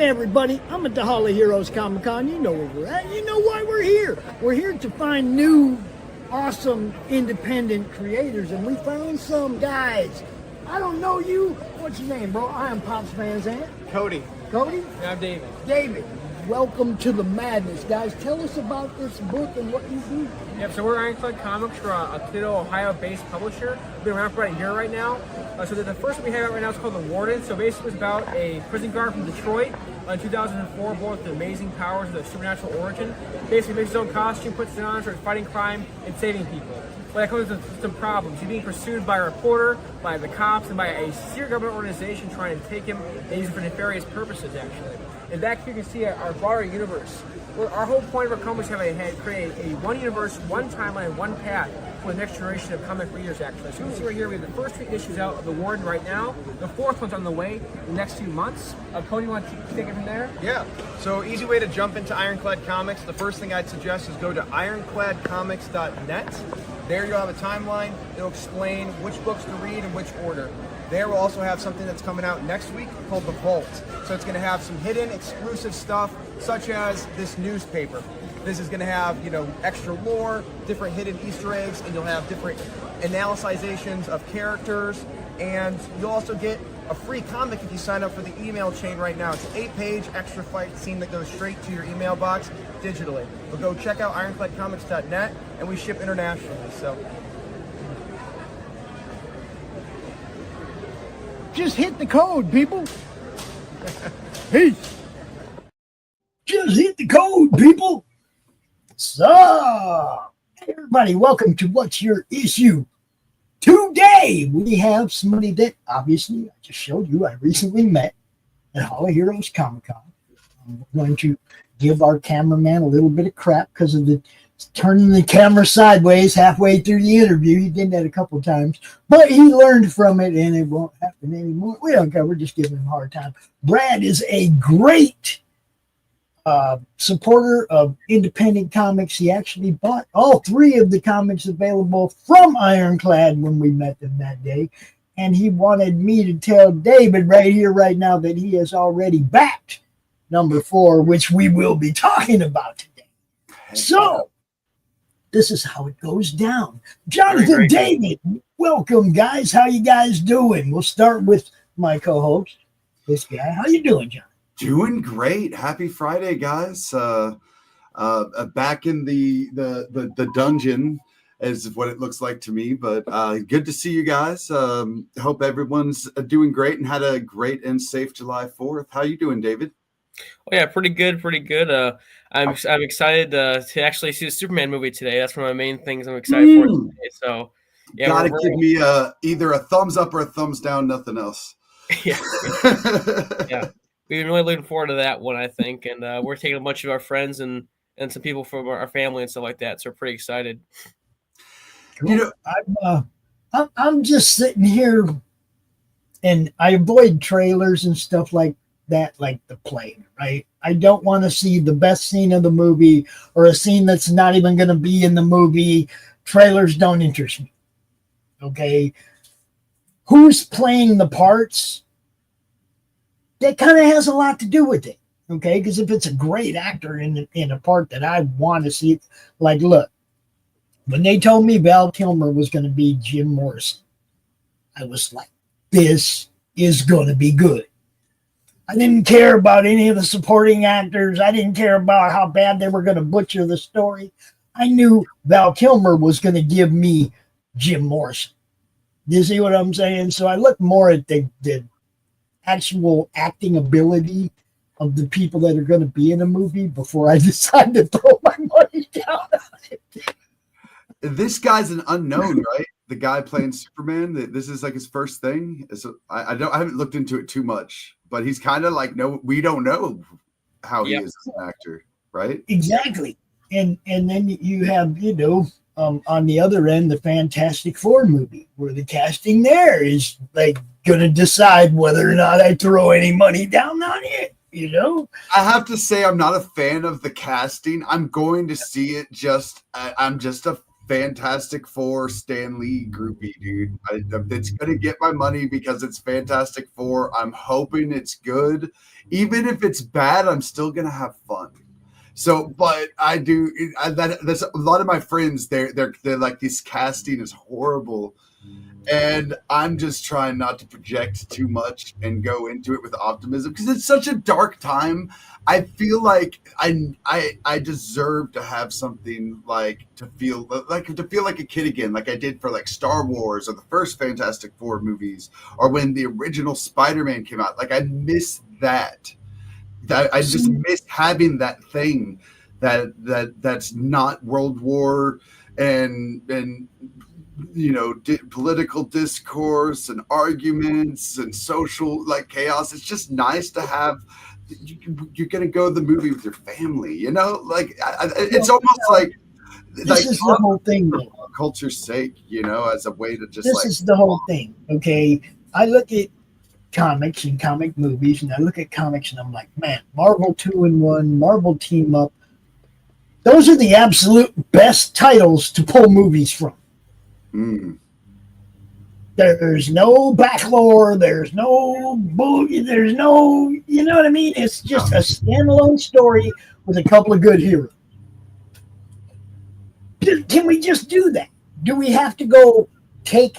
Hey everybody, I'm at the Hall of Heroes Comic Con. You know where we're at. You know why we're here. We're here to find new, awesome, independent creators, and we found some guys. I don't know you. What's your name, bro? I am Pops Van Zandt. Cody. Cody? And I'm David. David. Welcome to the madness, guys. Tell us about this book and what you do. Yep, so we're Ironclad Comics. We're a Toledo, Ohio-based publisher. We've been around for about a year right now. So the first one we have out right now is called The Warden. So basically it's about a prison guard from Detroit in 2004, born with the amazing powers of the supernatural origin. Basically makes his own costume, puts it on, starts fighting crime and saving people. But that comes with some problems. He's being pursued by a reporter, by the cops, and by a secret government organization trying to take him and use him for nefarious purposes, actually. And back here you can see our broader universe. Our whole point of our company is to create a one universe, one timeline, one path for the next generation of comic readers, actually. So you can see right here, we have the first 3 issues out of The Warden right now. The 4th one's on the way in the next few months. Cody, you want to take it from there? Yeah. So easy way to jump into Ironclad Comics. The first thing I'd suggest is go to ironcladcomics.net. There you'll have a timeline. It'll explain which books to read in which order. There we'll also have something that's coming out next week called The Vault. So it's going to have some hidden exclusive stuff, such as this newspaper. This is going to have, extra lore, different hidden Easter eggs, and you'll have different analysizations of characters. And you'll also get a free comic if you sign up for the email chain right now. It's an 8-page extra fight scene that goes straight to your email box digitally. But go check out ironcladcomics.net, and we ship internationally. So Just hit the code, people. Peace. Just hit the code, people. So, hey everybody, welcome to What's Your Issue. Today, we have somebody that obviously I just showed you I recently met at Hall of Heroes Comic Con. I'm going to give our cameraman a little bit of crap because of the turning the camera sideways halfway through the interview. He did that a couple of times, but he learned from it and it won't happen anymore. We don't care. We're just giving him a hard time. Brad is a great supporter of independent comics. He actually bought all 3 of the comics available from Ironclad when we met them that day. And he wanted me to tell David right here, right now, that he has already backed number 4, which we will be talking about today. So, this is how it goes down. Jonathan, David, welcome, guys. How you guys doing? We'll start with my co-host, this guy. How you doing, John? Doing great. Happy Friday, guys. Back in the dungeon is what it looks like to me, but good to see you guys. Hope everyone's doing great and had a great and safe July 4th. How you doing, David? Oh yeah, pretty good. I'm excited to actually see the Superman movie today. That's one of my main things I'm excited for today. So yeah, gotta give me either a thumbs up or a thumbs down. Nothing else. Yeah, yeah. We've been really looking forward to that one, I think, and we're taking a bunch of our friends and some people from our family and stuff like that. So we're pretty excited. Cool. I'm just sitting here, and I avoid trailers and stuff like that, like the plague, right? I don't want to see the best scene of the movie or a scene that's not even going to be in the movie. Trailers don't interest me. Okay. Who's playing the parts? That kind of has a lot to do with it. Okay. Because if it's a great actor in a part that I want to see, like, look, when they told me Val Kilmer was going to be Jim Morrison, I was like, this is going to be good. I didn't care about any of the supporting actors. I didn't care about how bad they were going to butcher the story. I knew Val Kilmer was going to give me Jim Morrison. You see what I'm saying? So I looked more at the actual acting ability of the people that are going to be in a movie before I decide to throw my money down on it. This guy's an unknown, right? The guy playing Superman. This is like his first thing. So I haven't looked into it too much, but he's kind of like, we don't know how he is as an actor, right? Exactly. And then you have, on the other end, the Fantastic Four movie, where the casting there is like going to decide whether or not I throw any money down on it. I have to say I'm not a fan of the casting. I'm going to see it I'm just a Fantastic Four Stan Lee groupie, dude. It's gonna get my money because it's Fantastic Four. I'm hoping it's good. Even if it's bad, I'm still gonna have fun. So, but I do that's a lot of my friends. They're like, this casting is horrible, and I'm just trying not to project too much and go into it with optimism because it's such a dark time. I feel like I deserve to have something like to feel like a kid again, like I did for like Star Wars or the first Fantastic Four movies, or when the original Spider-Man came out. Like I miss that. I just miss having that thing that's not World War and political discourse and arguments and social like chaos. It's just nice to have. You're gonna go to the movie with your family, it's almost like this is the whole thing, for culture's sake, as a way to just this is the whole thing. Okay, I look at comics and comic movies, and I look at comics and I'm like, man, Marvel 2-in-1, Marvel Team Up, those are the absolute best titles to pull movies from. There's no backlore, there's no boogie, there's no, you know what I mean? It's just a standalone story with a couple of good heroes. Can we just do that? Do we have to go take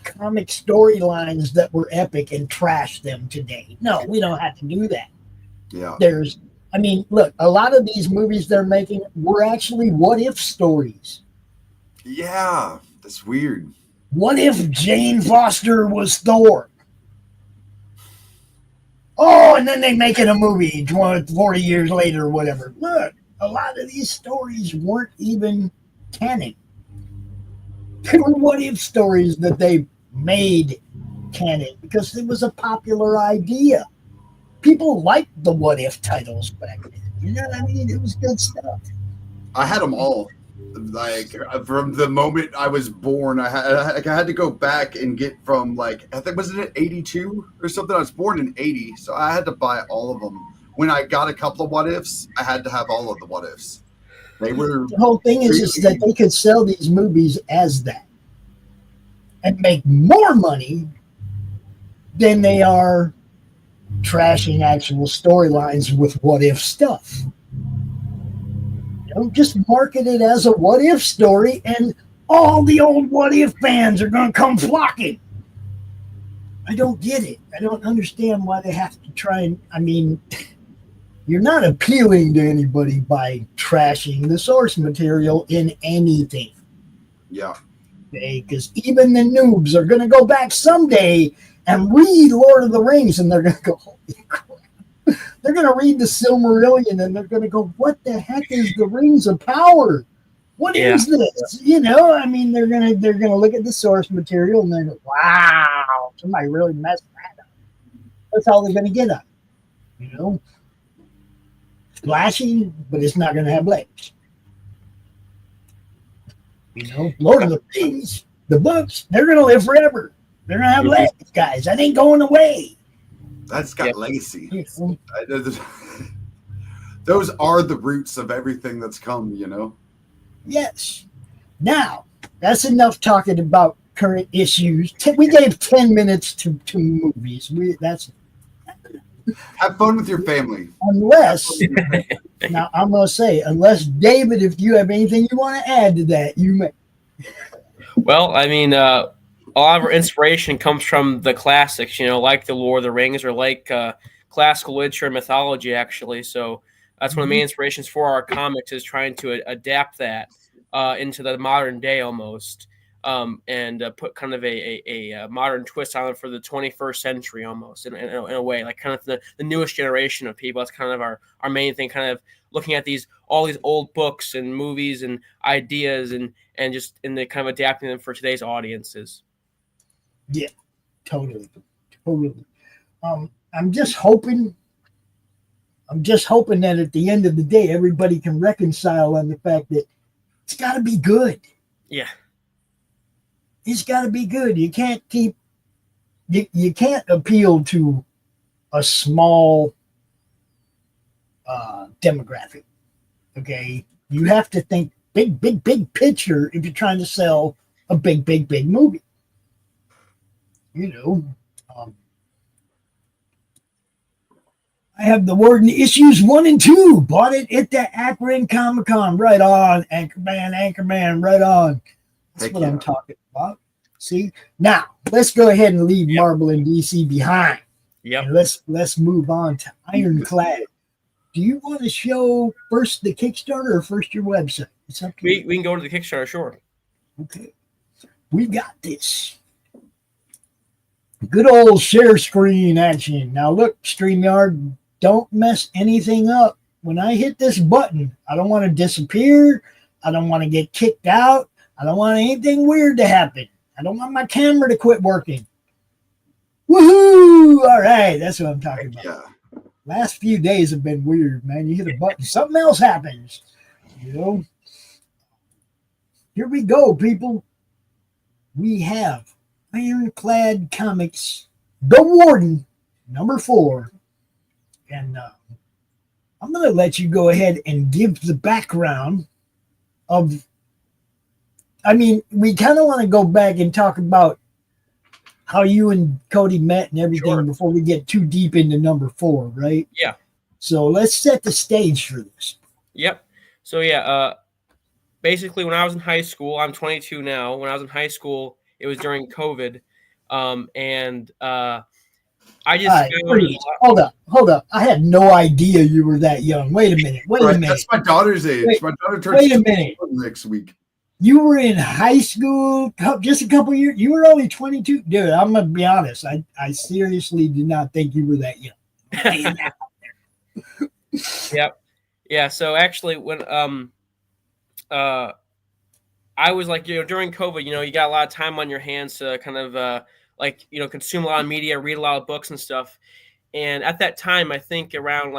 comic storylines that were epic and trash them today? No, we don't have to do that. Yeah. Look, a lot of these movies they're making were actually what if stories. Yeah, that's weird. What if Jane Foster was Thor? Oh, and then they make it a movie 40 years later or whatever. Look, a lot of these stories weren't even canon. They were what if stories that they made canon because it was a popular idea. People liked the what if titles back then. You know what I mean? It was good stuff. I had them all. Like from the moment I was born, I had to go back and get from I think wasn't it 82 or something? I was born in 80, so I had to buy all of them. When I got a couple of what ifs, I had to have all of the what ifs. They were the whole thing is that they could sell these movies as that and make more money than they are trashing actual storylines with what if stuff. Just market it as a what if story, and all the old what if fans are going to come flocking. I don't get it. I don't understand why they have to try and. You're not appealing to anybody by trashing the source material in anything. Yeah. Okay, because even the noobs are going to go back someday and read Lord of the Rings, and they're going to go, holy crap. They're going to read the Silmarillion and they're going to go, what the heck is the Rings of Power? What is this? They're going to look at the source material and they're going, wow, somebody really messed that up. That's all they're going to get up. Flashy, but it's not going to have legs. Lord of the Rings, the books, they're going to live forever. They're going to have legs, guys. That ain't going away. That's got legacy. Those are the roots of everything that's come, Yes. Now, that's enough talking about current issues. We gave 10 minutes to movies. Have fun with your family. Unless, now I'm going to say, unless, David, if you have anything you want to add to that, you may. Well, a lot of our inspiration comes from the classics, like the Lord of the Rings or like classical literature and mythology, actually. So that's one of the main inspirations for our comics is trying to adapt that into the modern day almost, and put kind of a modern twist on it for the 21st century almost in a way, like kind of the newest generation of people. That's kind of our main thing, kind of looking at all these old books and movies and ideas and just in the kind of adapting them for today's audiences. Yeah, totally. I'm just hoping that at the end of the day, everybody can reconcile on the fact that it's got to be good. Yeah, it's got to be good. You can't you can't appeal to a small demographic. Okay, you have to think big picture if you're trying to sell a big movie. You know, I have the Warden issues 1 and 2. Bought it at the Akron Comic Con. Right on, Anchorman, right on. That's what I'm talking about. See, now let's go ahead and leave Marvel and DC behind. Yep. And let's move on to Ironclad. Do you want to show first the Kickstarter or first your website? It's up to we can go to the Kickstarter, sure. Okay. We got this. Good old share screen action. Now look, StreamYard, don't mess anything up. When I hit this button, I don't want to disappear. I don't want to get kicked out. I don't want anything weird to happen. I don't want my camera to quit working. Woohoo! All right, that's what I'm talking about. Yeah. Last few days have been weird, man. You hit a button, something else happens. You know? Here we go, people. We have Ironclad Comics, The Warden, number 4. And I'm going to let you go ahead and give the background of, I mean, we kind of want to go back and talk about how you and Cody met and everything before we get too deep into number 4, right? Yeah. So let's set the stage for this. Yep. So yeah, basically when I was in high school, I'm 22 now. When I was in high school, it was during COVID, and I just hold up. I had no idea you were that young. Wait a minute. That's my daughter's age. My daughter turns wait a minute. Next week. You were in high school just a couple years. You were only 22. Dude, I'm going to be honest. I seriously did not think you were that young. Yep. Yeah. So actually, when I was like, during COVID, you got a lot of time on your hands to kind of consume a lot of media, read a lot of books and stuff. And at that time, I think around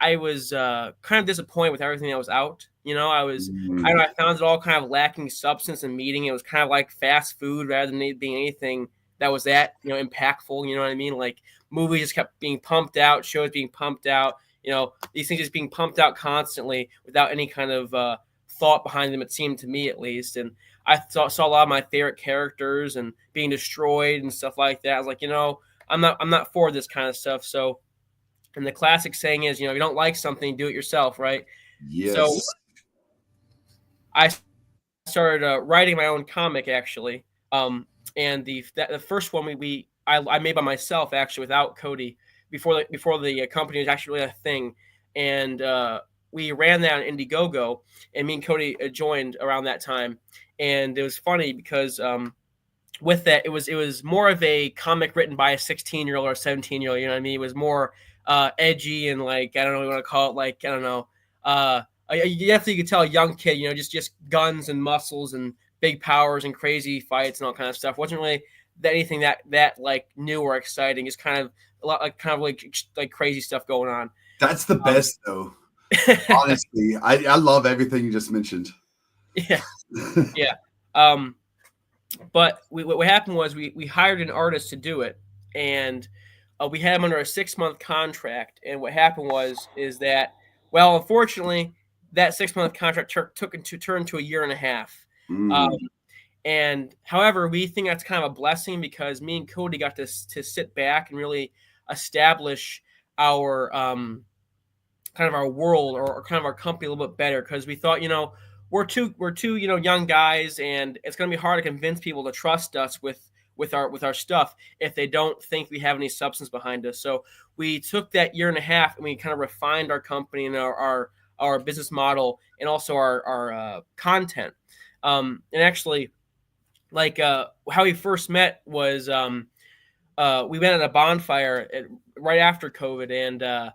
I was kind of disappointed with everything that was out. I found it all kind of lacking substance and meaning. It was kind of like fast food rather than it being anything that was impactful. You know what I mean? Like movies just kept being pumped out, shows being pumped out. These things just being pumped out constantly without any kind of thought behind them. It seemed to me, at least. And I saw a lot of my favorite characters and being destroyed and stuff like that. I was like, I'm not for this kind of stuff. So, and the classic saying is, if you don't like something, do it yourself, right? Yes. So I started writing my own comic, actually. And the first one I made by myself, actually, without Cody, before the company was actually really a thing. And we ran that on Indiegogo, and me and Cody joined around that time. And it was funny because with that, it was more of a comic written by a 16-year-old or a 17-year-old. You know what I mean? It was more edgy and I don't know what you want to call it. I don't know. You definitely could tell a young kid, just guns and muscles and big powers and crazy fights and all kind of stuff. Wasn't really anything that new or exciting. It's kind of a lot like crazy stuff going on. That's the best though. Honestly, I love everything you just mentioned. Yeah, yeah. But what happened was we hired an artist to do it, and we had him under a 6-month contract. And what happened is that, well, unfortunately, that 6-month contract turned to a year and a half. And however, we think that's kind of a blessing because me and Cody got to sit back and really establish our kind of our world or kind of our company a little bit better, because we thought, we're two young guys, and it's going to be hard to convince people to trust us with our stuff if they don't think we have any substance behind us. So we took that year and a half and we kind of refined our company and our business model and also our content. And actually, how we first met was we went at a bonfire right after COVID, and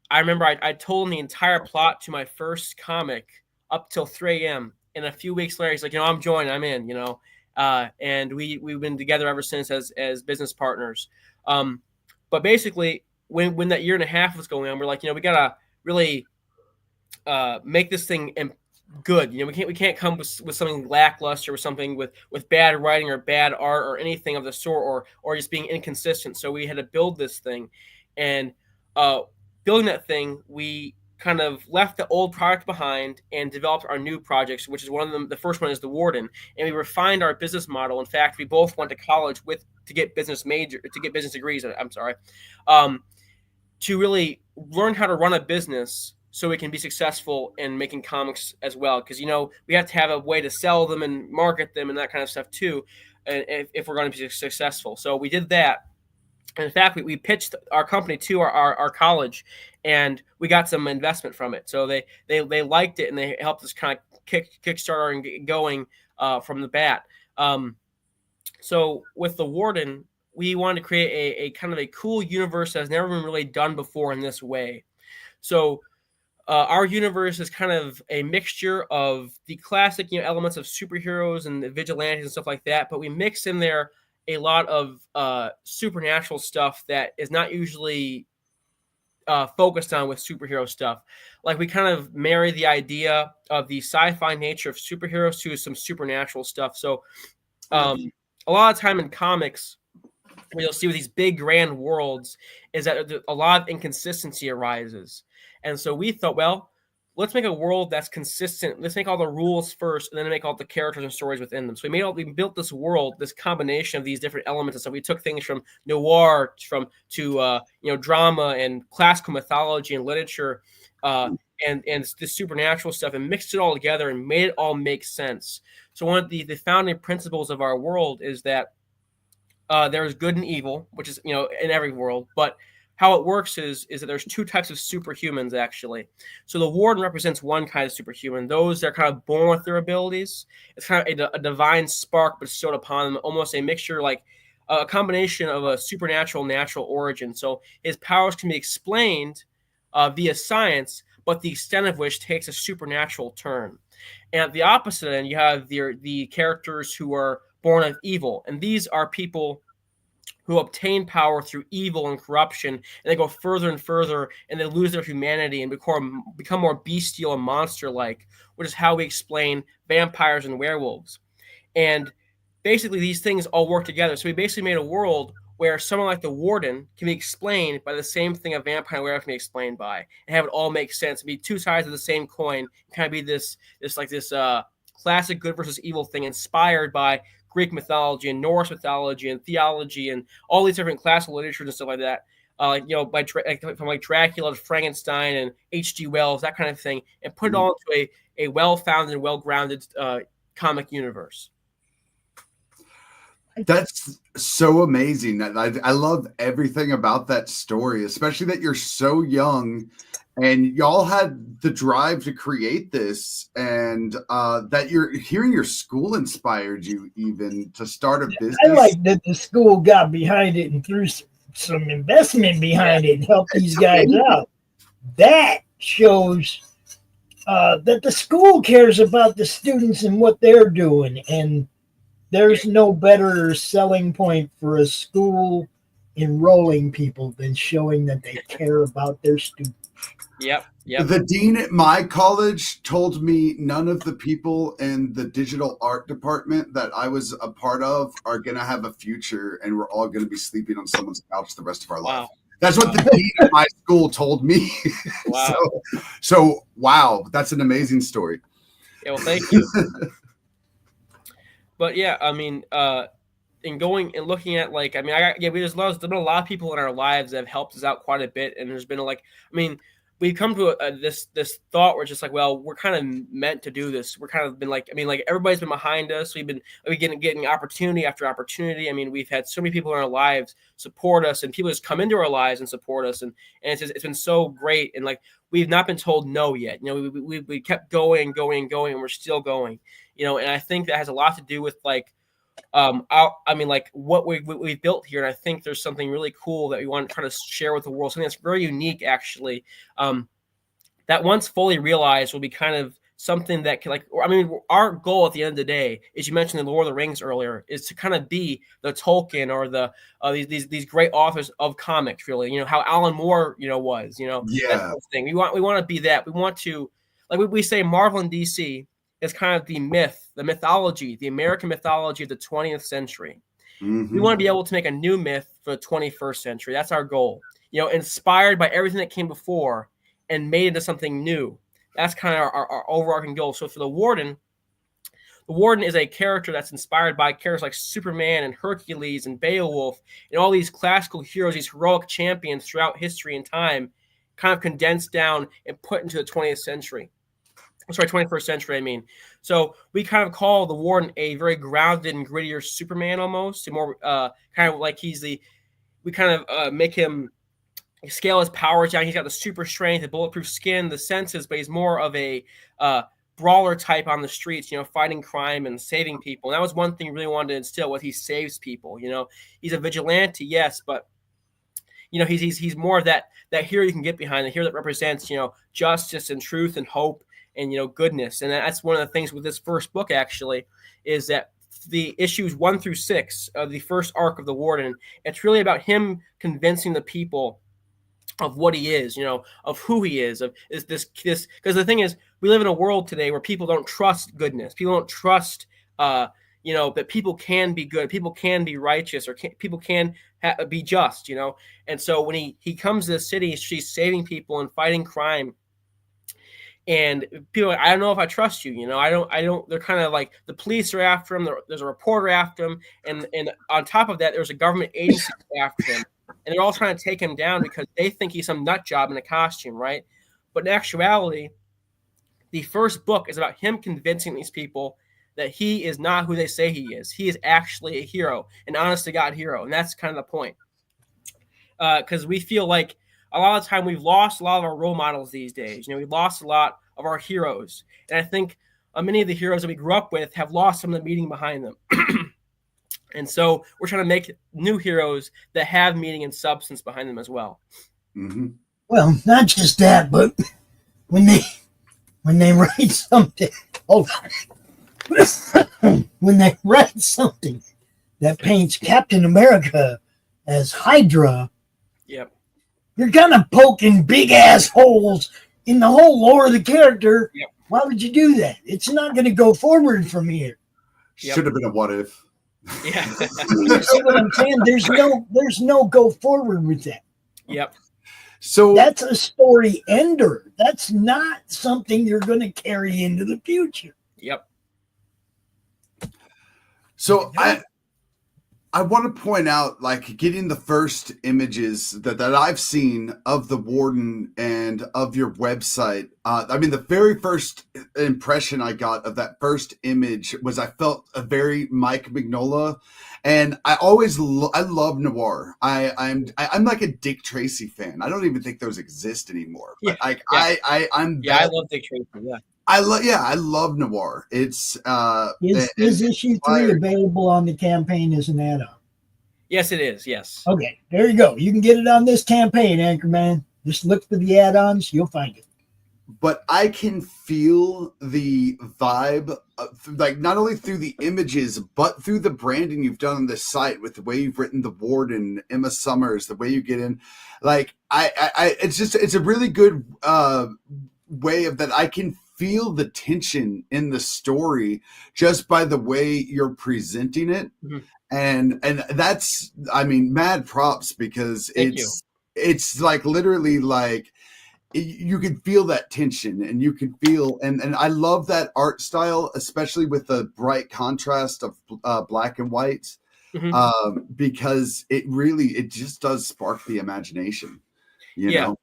I remember I told him the entire plot to my first comic up till 3 a.m. And a few weeks later, he's like, I'm joining, I'm in, and we've been together ever since as business partners. But basically, when that year and a half was going on, we're like, we gotta really make this thing good. We can't come with something lackluster or something with bad writing or bad art or anything of the sort, or just being inconsistent. So we had to build this thing, and building that thing, we kind of left the old product behind and developed our new projects, which is one of them. The first one is the Warden, and we refined our business model. In fact, we both went to college to get business degrees. I'm sorry, to really learn how to run a business so we can be successful in making comics as well. Because we have to have a way to sell them and market them and that kind of stuff too, and if we're going to be successful. So we did that. In fact, we pitched our company to our college, and we got some investment from it. So they liked it, and they helped us kind of kickstart and get going from the bat. So with the Warden, we wanted to create a kind of a cool universe that has never been really done before in this way. So our universe is kind of a mixture of the classic elements of superheroes and the vigilantes and stuff like that, but we mix in there a lot of supernatural stuff that is not usually focused on with superhero stuff. Like, we kind of marry the idea of the sci-fi nature of superheroes to some supernatural stuff. So a lot of time in comics, what you'll see with these big grand worlds is that a lot of inconsistency arises. And so we thought, well, let's make a world that's consistent. Let's make all the rules first, and then make all the characters and stories within them. So we built this world, this combination of these different elements. And so we took things from noir to drama and classical mythology and literature, and the supernatural stuff, and mixed it all together and made it all make sense. So one of the founding principles of our world is that there is good and evil, which is in every world, but how it works is that there's two types of superhumans, actually. So the Warden represents one kind of superhuman, those that are kind of born with their abilities. It's kind of a divine spark bestowed upon them, almost a mixture, like a combination of a supernatural, natural origin. So his powers can be explained via science, but the extent of which takes a supernatural turn. And at the opposite end, you have the characters who are born of evil, and these are people who obtain power through evil and corruption, and they go further and further, and they lose their humanity and become more bestial and monster-like, which is how we explain vampires and werewolves. And basically, these things all work together. So we basically made a world where someone like the Warden can be explained by the same thing a vampire and werewolf can be explained by, and have it all make sense. Be two sides of the same coin, kind of be this classic good versus evil thing, inspired by Greek mythology and Norse mythology and theology and all these different classical literatures and stuff like that. From Dracula to Frankenstein and H.G. Wells, that kind of thing, and put it all into a well-founded, well-grounded comic universe. That's so amazing. I love everything about that story, especially that you're so young and y'all had the drive to create this, and that you're hearing your school inspired you even to start a business. I like that the school got behind it and threw some investment behind it and helped these guys out. That shows that the school cares about the students and what they're doing, and there's no better selling point for a school enrolling people than showing that they care about their students. Yep. The dean at my college told me none of the people in the digital art department that I was a part of are going to have a future, and we're all going to be sleeping on someone's couch the rest of our life. That's what the dean at my school told me. Wow. So wow, that's an amazing story. Yeah, well, thank you. But yeah, I mean, in going and looking at there's been a lot of people in our lives that have helped us out quite a bit, and there's been we've come to this thought where it's just like, well, we're kind of meant to do this. We're kind of been everybody's been behind us. We've been getting opportunity after opportunity. I mean, we've had so many people in our lives support us, and people just come into our lives and support us, and it's been so great. And we've not been told no yet. We kept going, and we're still going. And I think that has a lot to do with what we've built here. And I think there's something really cool that we want to try to share with the world, something that's very unique, actually, that once fully realized will be kind of something that can, our goal at the end of the day, as you mentioned in Lord of the Rings earlier, is to kind of be the Tolkien or the these great authors of comics, really, how Alan Moore, was, that sort of thing. We want to be that. We want to, we say Marvel and DC is kind of the mythology, the American mythology of the 20th century. Mm-hmm. We want to be able to make a new myth for the 21st century. That's our goal. Inspired by everything that came before, and made into something new. That's kind of our overarching goal. So for the Warden is a character that's inspired by characters like Superman and Hercules and Beowulf and all these classical heroes, these heroic champions throughout history and time, kind of condensed down and put into the 20th century. Sorry, 21st century, I mean. So we kind of call the Warden a very grounded and grittier Superman almost, more kind of like we kind of make him scale his powers down. He's got the super strength, the bulletproof skin, the senses, but he's more of a brawler type on the streets, fighting crime and saving people. And that was one thing he really wanted to instill, he saves people. He's a vigilante, yes, but he's more of that hero you can get behind, the hero that represents, justice and truth and hope and, goodness. And that's one of the things with this first book, actually, is that the issues 1 through 6 of the first arc of the Warden, it's really about him convincing the people of what he is, of who he is this, because the thing is, we live in a world today where people don't trust goodness. People don't trust, that people can be good, people can be righteous, or people can be just, And so when he comes to the city, she's saving people and fighting crime. And people are like, I don't know if I trust you, I don't, they're kind of like, the police are after him. There's a reporter after him. And on top of that, there's a government agency after him. And they're all trying to take him down because they think he's some nut job in a costume, right? But in actuality, the first book is about him convincing these people that he is not who they say he is. He is actually a hero, an honest-to-God hero. And that's kind of the point. Because we feel like a lot of the time we've lost a lot of our role models these days. We've lost a lot of our heroes. And I think many of the heroes that we grew up with have lost some of the meaning behind them. And so we're trying to make new heroes that have meaning and substance behind them as well. Mm-hmm. Well, not just that, but when they write something, when they write something that paints Captain America as Hydra, yep, you're kind of poking big ass holes in the whole lore of the character. Yep. Why would you do that? It's not going to go forward from here. Yep. Should have been a what if. Yeah. You see what I'm saying? There's no go forward with that. Yep. So that's a story ender. That's not something you're going to carry into the future. Yep. So I want to point out, like, getting the first images that I've seen of the Warden and of your website. The very first impression I got of that first image was I felt a very Mike Mignola, and I love noir. I'm like a Dick Tracy fan. I don't even think those exist anymore. But I love Dick Tracy. Yeah. I love noir. It's is issue 3 available on the campaign as an add-on? Yes, it is. Yes. Okay, there you go. You can get it on this campaign, Anchorman. Just look for the add-ons, you'll find it. But I can feel the vibe, like not only through the images, but through the branding you've done on this site with the way you've written the Warden, Emma Summers, the way you get in. Like it's a really good way of that. I can feel the tension in the story just by the way you're presenting it. Mm-hmm. And that's, mad props, because it's like literally like you can feel that tension, and you can feel, and I love that art style, especially with the bright contrast of black and white, mm-hmm. Because it just does spark the imagination, you know?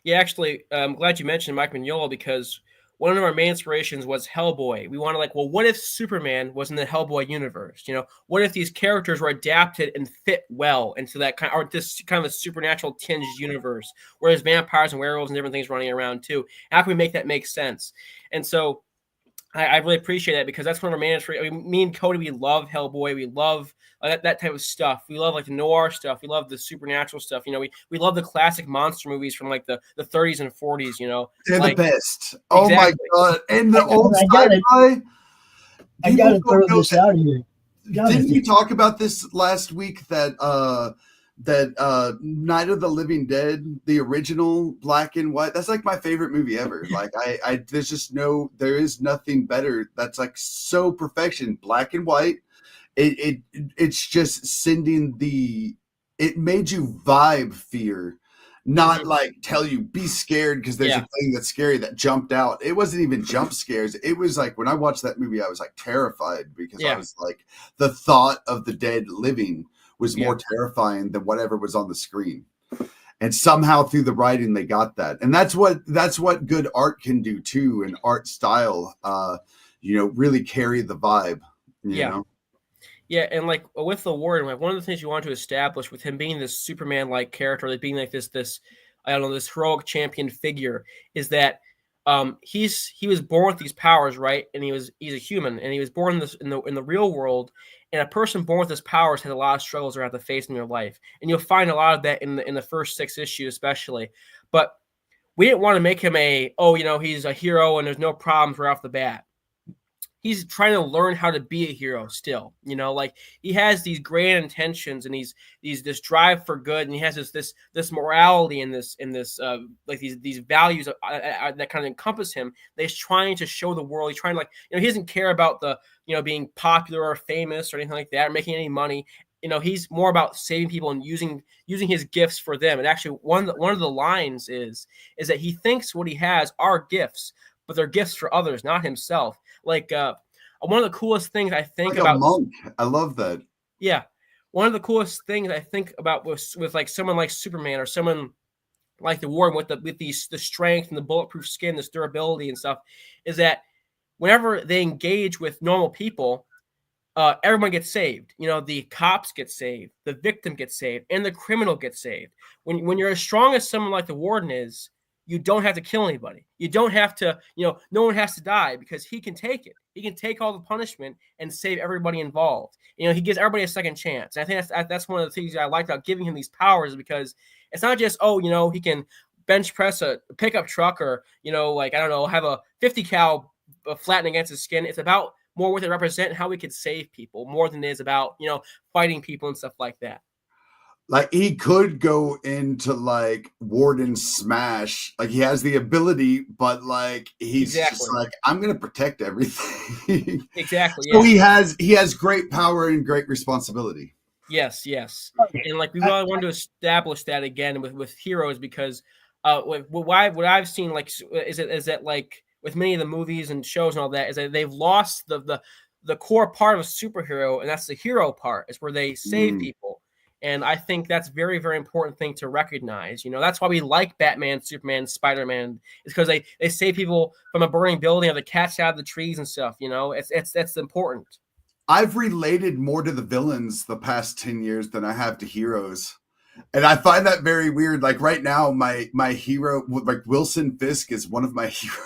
Yeah, actually, I'm glad you mentioned Mike Mignola, because one of our main inspirations was Hellboy. We wanted, what if Superman was in the Hellboy universe? What if these characters were adapted and fit well into that or this kind of a supernatural tinged universe, where there's vampires and werewolves and different things running around too? How can we make that make sense? And so I really appreciate that, because that's one of our main inspirations. Me and Cody, we love Hellboy. We love that type of stuff. We love the noir stuff. We love the supernatural stuff. We love the classic monster movies from the 30s and 40s. They're the best. Oh my god! And the old sci-fi. I gotta throw this out here. Didn't you talk about this last week? That Night of the Living Dead, the original black and white. That's like my favorite movie ever. There is nothing better. That's like so perfection. Black and white. It's just sending it made you vibe fear, not like tell you be scared because there's Yeah. a thing that's scary that jumped out. It wasn't even jump scares. It was like when I watched that movie, I was like terrified because I Yeah. was like the thought of the dead living was Yeah. more terrifying than whatever was on the screen. And somehow through the writing they got that. And that's what good art can do too, and art style really carry the vibe, you know. Yeah, and like with the Warden, like one of the things you want to establish with him being this Superman-like character, like being like this I don't know, this heroic champion figure, is that he was born with these powers, right? And he's a human, and he was born in the real world. And a person born with his powers has a lot of struggles they have to face in their life, and you'll find a lot of that in the first 6 issues, especially. But we didn't want to make him he's a hero and there's no problems right off the bat. He's trying to learn how to be a hero still, like he has these grand intentions and this drive for good, and he has this morality and this like these values that kind of encompass him. That he's trying to show the world. He's trying to he doesn't care about the being popular or famous or anything like that, or making any money. He's more about saving people and using his gifts for them. And actually, one of the lines is that he thinks what he has are gifts, but they're gifts for others, not himself. Like one of the coolest things I think like about a monk. I love that. Yeah, one of the coolest things I think about with like someone like Superman or someone like the Warden with the strength and the bulletproof skin, this durability and stuff, is that whenever they engage with normal people, everyone gets saved. The cops get saved, the victim gets saved, and the criminal gets saved. When you're as strong as someone like the Warden is, you don't have to kill anybody. You don't have to, no one has to die because he can take it. He can take all the punishment and save everybody involved. He gives everybody a second chance. And I think that's one of the things I like about giving him these powers, because it's not just, he can bench press a pickup truck or, like, I don't know, have a 50 cal flatten against his skin. It's about more what they represent and how we could save people more than it is about, fighting people and stuff like that. Like he could go into like Warden Smash, like he has the ability, but like he's just like, I'm gonna protect everything. Exactly. So he has great power and great responsibility. Yes. And like we really want to establish that again with heroes, because what I've seen is that like with many of the movies and shows and all that, is that they've lost the core part of a superhero, and that's the hero part, is where they save people. And I think that's very, very important thing to recognize. That's why we like Batman, Superman, Spider-Man, is because they save people from a burning building or the cats out of the trees and stuff. It's important. I've related more to the villains the past 10 years than I have to heroes. And I find that very weird. Like right now, my hero, like Wilson Fisk, is one of my heroes.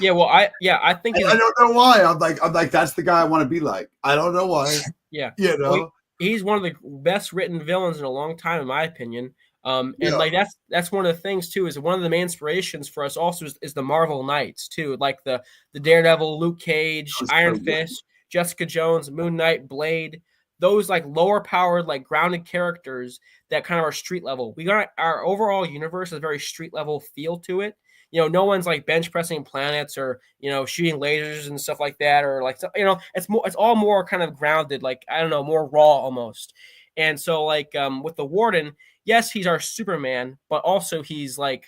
Yeah, well, I think I don't know why. I'm like that's the guy I want to be like. I don't know why. Yeah, Well, he's one of the best written villains in a long time, in my opinion. And like that's one of the things too, is one of the main inspirations for us also is the Marvel Knights too, like the Daredevil, Luke Cage, Iron Fist, Jessica Jones, Moon Knight, Blade. Those like lower powered, like grounded characters that kind of are street level. We got our overall universe has a very street level feel to it. No one's like bench pressing planets or, shooting lasers and stuff like that. Or like, it's all more kind of grounded, like, I don't know, more raw almost. And so like with the Warden, yes, he's our Superman, but also he's like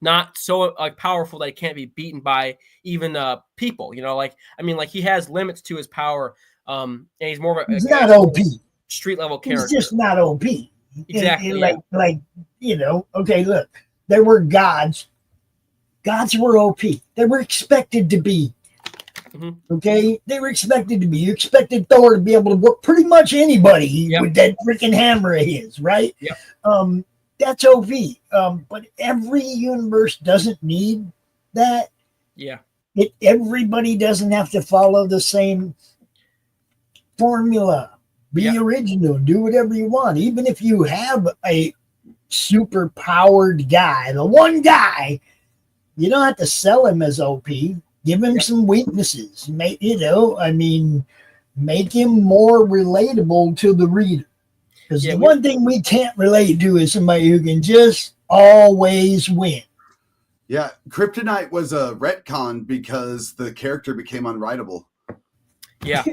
not so like powerful that he can't be beaten by even people, like, I mean, like he has limits to his power. And he's more of he's not OP. Street level character. He's just not OP. Exactly. Okay, look, there were gods. Gods were OP. They were expected to be. Mm-hmm. Okay? They were expected to be. You expected Thor to be able to whoop pretty much anybody with that freaking hammer of his, right? Yep. That's OP. But every universe doesn't need that. Yeah. Everybody doesn't have to follow the same formula. Be original. Do whatever you want. Even if you have a super powered guy, the one guy, you don't have to sell him as OP. Give him some weaknesses. Make him more relatable to the reader. Because the one thing we can't relate to is somebody who can just always win. Yeah, Kryptonite was a retcon because the character became unwritable. Yeah.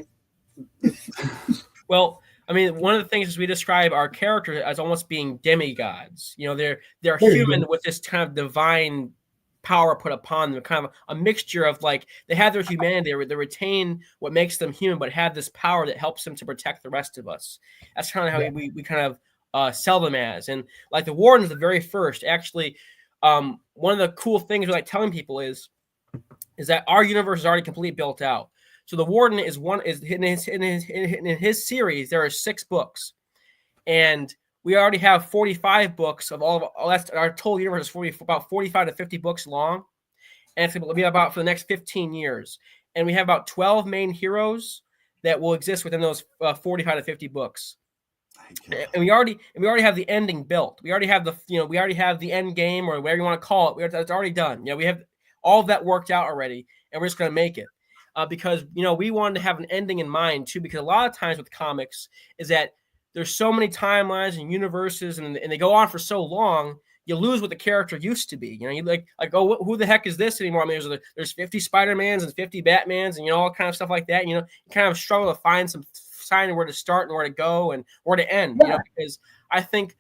Well, I mean, one of the things is we describe our characters as almost being demigods. You know, they're There you human go. with this kind of divine power put upon them, kind of a mixture of like they have their humanity, they retain what makes them human, but have this power that helps them to protect the rest of us. That's kind of how Yeah. we kind of sell them as. And like the Warden is the very first. Actually, one of the cool things we like telling people is that our universe is already completely built out. So the Warden is in his series. There are 6 books, and we already have 45 books of all that's our total universe is about 45 to 50 books long, and it's going to be about for the next 15 years. And we have about 12 main heroes that will exist within those 45 to 50 books. And we already have the ending built. We already have the end game or whatever you want to call it. It's already done. We have all of that worked out already, and we're just going to make it. Because we wanted to have an ending in mind too, because a lot of times with comics is that there's so many timelines and universes, and they go on for so long, you lose what the character used to be. You like oh, who the heck is this anymore? I mean, there's 50 Spider-Mans and 50 Batmans and all kind of stuff like that. You kind of struggle to find some sign of where to start and where to go and where to end. Yeah. Because I think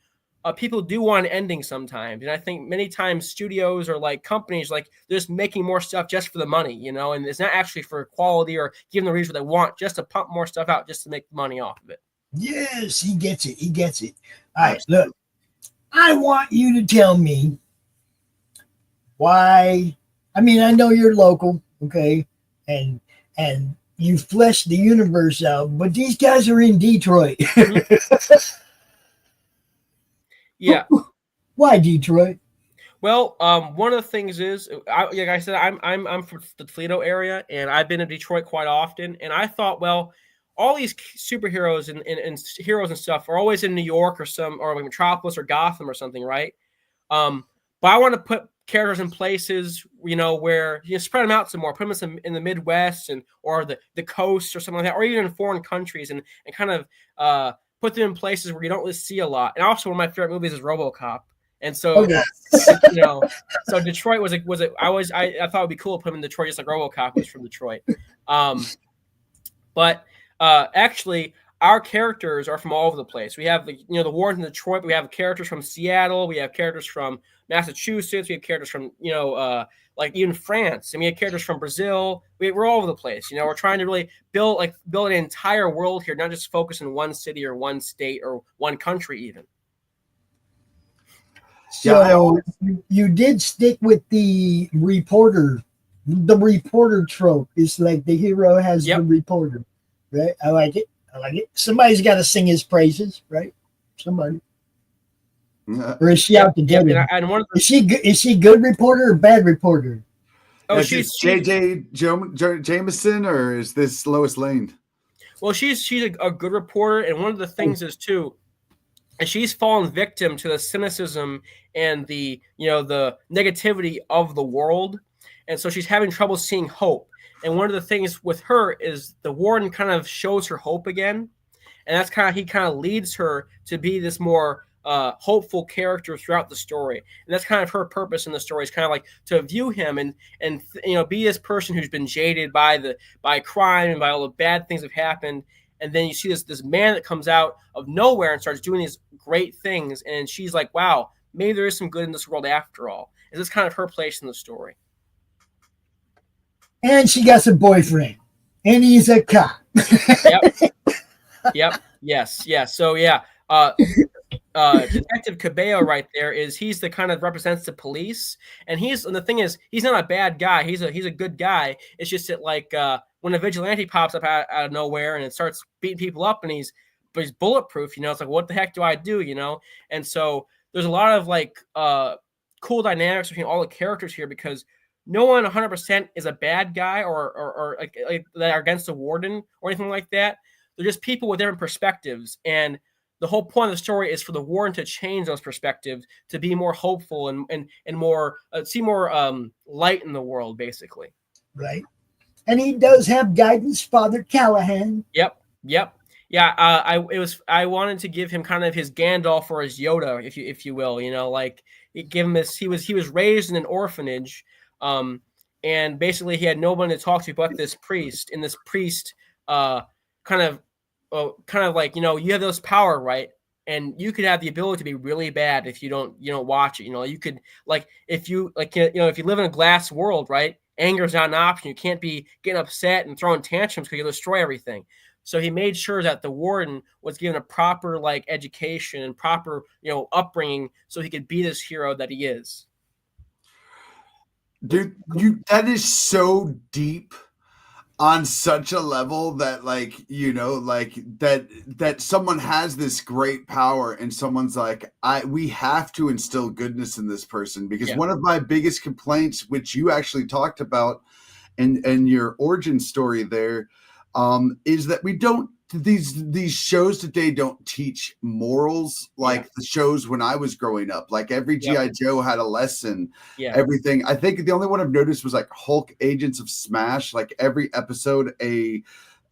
people do want an ending sometimes, and I think many times studios or like companies they're just making more stuff just for the money, and it's not actually for quality or giving the readers what they want, just to pump more stuff out just to make money off of it. Yes, he gets it. He gets it. All right, look, I want you to tell me why. I mean, I know you're local, okay, and you fleshed the universe out, but these guys are in Detroit. Yeah. Why Detroit? Well, one of the things is, like I said, I'm from the Toledo area, and I've been to Detroit quite often. And I thought, well, all these superheroes and heroes and stuff are always in New York or like Metropolis or Gotham or something, right? But I want to put characters in places, where spread them out some more, put them in the Midwest or the coast or something like that, or even in foreign countries, and kind of put them in places where you don't really see a lot. And also, one of my favorite movies is RoboCop. And so, Okay. So Detroit I thought it'd be cool to put him in Detroit, just like RoboCop was from Detroit. But actually, our characters are from all over the place. We have the Warrens in Detroit, but we have characters from Seattle, we have characters from Massachusetts, we have characters from like even France, and we have characters from Brazil. We're all over the place. We're trying to really build an entire world here, not just focus in one city or one state or one country even. So you did stick with the reporter trope. It's like the hero has the reporter, right? I like it. Somebody's got to sing his praises, right? Somebody. Or is she out to get him? Is she good reporter or bad reporter? Oh, she's J.J. Jameson, or is this Lois Lane? Well, she's a good reporter, and one of the things is too, and she's fallen victim to the cynicism and the negativity of the world, and so she's having trouble seeing hope. And one of the things with her is the Warden kind of shows her hope again, and that's he kind of leads her to be this more hopeful character throughout the story. And that's kind of her purpose in the story, is kind of like to view him and be this person who's been jaded by crime and by all the bad things that have happened. And then you see this man that comes out of nowhere and starts doing these great things, and she's like, wow, maybe there is some good in this world after all. And this is kind of her place in the story. And she got some boyfriend, and he's a cop. Yep. Yes. So yeah, Detective Cabello right there he's the kind of represents the police, and the thing is, he's not a bad guy. He's a good guy. It's just that when a vigilante pops up out of nowhere and it starts beating people up, and he's bulletproof. It's like, what the heck do I do? And so there's a lot of cool dynamics between all the characters here, because no one 100% is a bad guy or that are against the Warden or anything like that. They're just people with different perspectives, and the whole point of the story is for the Warden to change those perspectives, to be more hopeful and more see more light in the world, basically. Right, and he does have guidance, Father Callahan. Yep. Yeah, I wanted to give him kind of his Gandalf or his Yoda, if you will. Give him this. He was raised in an orphanage. And basically he had no one to talk to but this priest, and this priest kind of kind of like, you have this power, right? And you could have the ability to be really bad if you don't watch it. You could, like, if you if you live in a glass world, right? Anger is not an option. You can't be getting upset and throwing tantrums because you'll destroy everything. So he made sure that the warden was given a proper like education and proper upbringing so he could be this hero that he is. Dude, that is so deep on such a level that like like that someone has this great power and someone's like, we have to instill goodness in this person, because one of my biggest complaints, which you actually talked about and your origin story there, is that we don't, these shows today don't teach morals like the shows when I was growing up. Like every GI Joe had a lesson, everything. I think the only one I've noticed was like Hulk Agents of Smash. Like every episode, a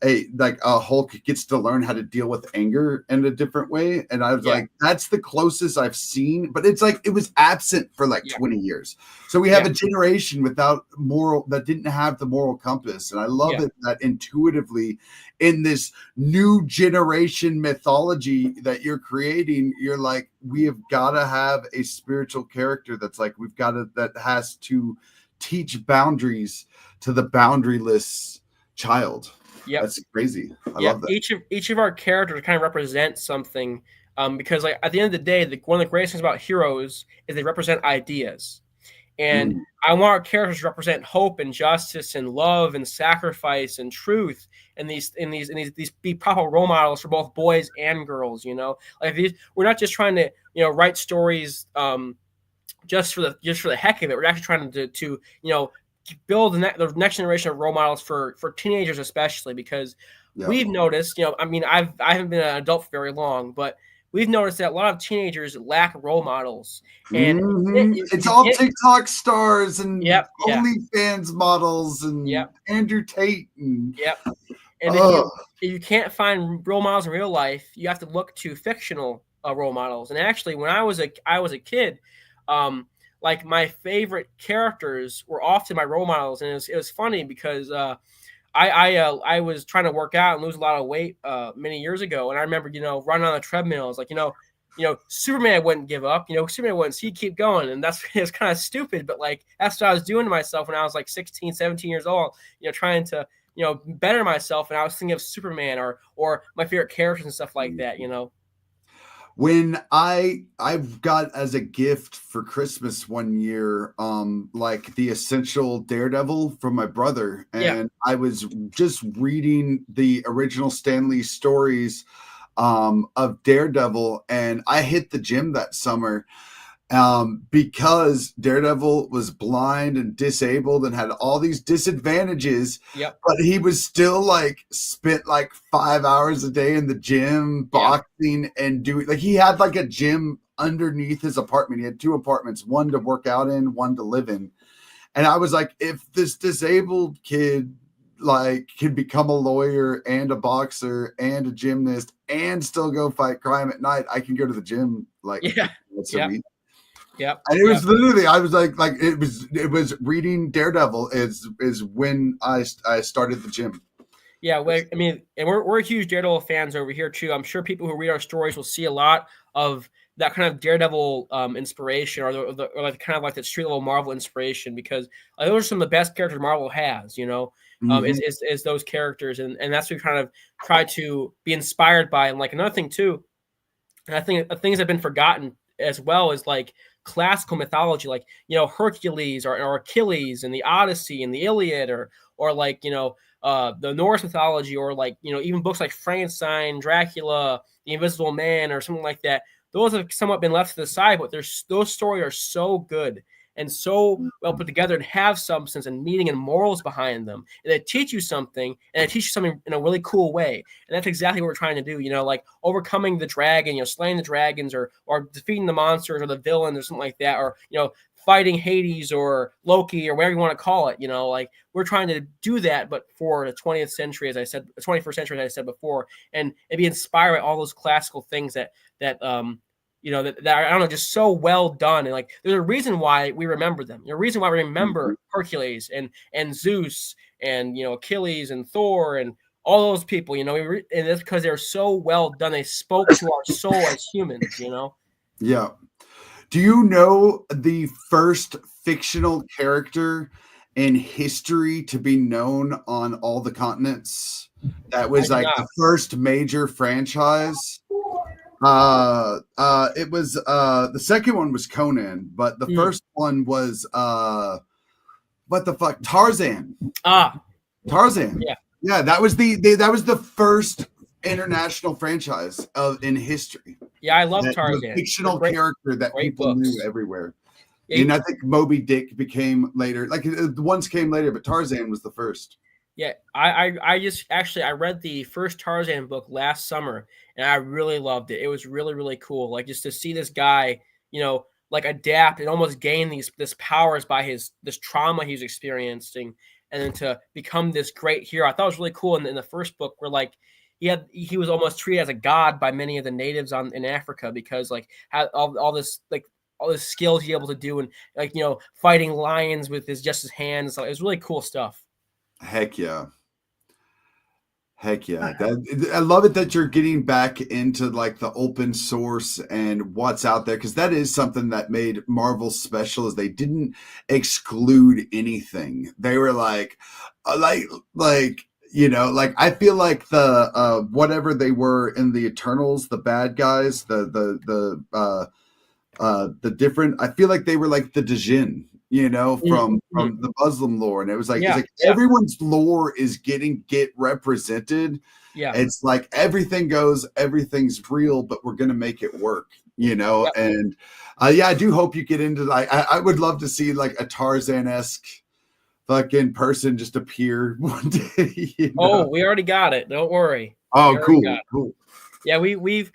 Hulk gets to learn how to deal with anger in a different way. And I was like, that's the closest I've seen, but it's like, it was absent for like 20 years. So we have a generation without moral, that didn't have the moral compass. And I love it that intuitively in this new generation mythology that you're creating, you're like, we have got to have a spiritual character that's like, that has to teach boundaries to the boundaryless child. Yeah, that's crazy. I love that. Each of our characters kind of represent something, because like at the end of the day, one of the greatest things about heroes is they represent ideas, and I want our characters to represent hope and justice and love and sacrifice and truth, and these be proper role models for both boys and girls. Like we're not just trying to write stories just for the heck of it. We're actually trying to build the next generation of role models for teenagers, especially because we've noticed, I mean, I haven't been an adult for very long, but we've noticed that a lot of teenagers lack role models. And it's all TikTok stars and OnlyFans models and Andrew Tate. And if you can't find role models in real life, you have to look to fictional role models. And actually, when I was a kid, like my favorite characters were often my role models, and it was funny because I was trying to work out and lose a lot of weight many years ago, and I remember running on the treadmill. It's like Superman wouldn't give up. Superman wouldn't. He'd keep going, and it's kind of stupid, but like that's what I was doing to myself when I was like 16, 17 years old. Trying to better myself, and I was thinking of Superman or my favorite characters and stuff like that. When I've got as a gift for Christmas one year, like the Essential Daredevil from my brother, and I was just reading the original Stan Lee stories of Daredevil, and I hit the gym that summer because Daredevil was blind and disabled and had all these disadvantages, but he was still like spent like 5 hours a day in the gym boxing and doing, like, he had like a gym underneath his apartment. He had 2 apartments, one to work out in, one to live in. And I was like, if this disabled kid like can become a lawyer and a boxer and a gymnast and still go fight crime at night, I can go to the gym like once a week. Yep. And it was literally, I was like it was reading Daredevil is when I started the gym. Yeah, I mean, and we're huge Daredevil fans over here too. I'm sure people who read our stories will see a lot of that kind of Daredevil inspiration, or like kind of like that street level Marvel inspiration, because those are some of the best characters Marvel has. Is those characters, and that's what we kind of try to be inspired by. And like another thing too, and I think things have been forgotten as well is like classical mythology, like Hercules or Achilles and the Odyssey and the Iliad, or like the Norse mythology, or like even books like Frankenstein, Dracula, the Invisible Man, or something like that. Those have somewhat been left to the side, but those stories are so good and so well put together and have substance and meaning and morals behind them. And they teach you something, and they teach you something in a really cool way. And that's exactly what we're trying to do, like overcoming the dragon, slaying the dragons, or defeating the monsters or the villains or something like that, or, fighting Hades or Loki or whatever you want to call it. Like we're trying to do that, but for the 20th century, as I said, the 21st century, as I said before, and be inspired by all those classical things that that I don't know, just so well done. And like, there's a reason why we remember them. There's a reason why we remember Hercules and Zeus and, Achilles and Thor and all those people, and it's because they're so well done. They spoke to our soul as humans, Yeah. Do you know the first fictional character in history to be known on all the continents? That was I do like not. the first major franchise. It was the second one was Conan, but the first one was what the fuck? Tarzan. Tarzan. Yeah. Yeah, that was that was the first international franchise in history. Yeah, I love The Tarzan. fictional character that people knew everywhere. Yeah, And I think Moby Dick became later. Like the ones came later, but Tarzan was the first. Yeah, I just I read the first Tarzan book last summer, and I really loved it. It was really, really cool. Like, just to see this guy, like, adapt and almost gain this powers by this trauma he's experiencing, and then to become this great hero. I thought it was really cool in the first book, where like he was almost treated as a god by many of the natives in Africa, because like how all this skills he's able to do, and like fighting lions with his hands. It was really cool stuff. Heck yeah. Heck yeah. I love it that you're getting back into like the open source and what's out there, because that is something that made Marvel special, is they didn't exclude anything. They were like I feel like the whatever they were in the Eternals, the bad guys, the different, I feel like they were like the Djinn, from the Muslim lore. And it was like, everyone's lore is get represented. Yeah. It's like everything goes, everything's real, but we're going to make it work, and I do hope you get into I would love to see like a Tarzan-esque fucking person just appear one day. Oh, we already got it. Don't worry. Oh, cool. Yeah, we've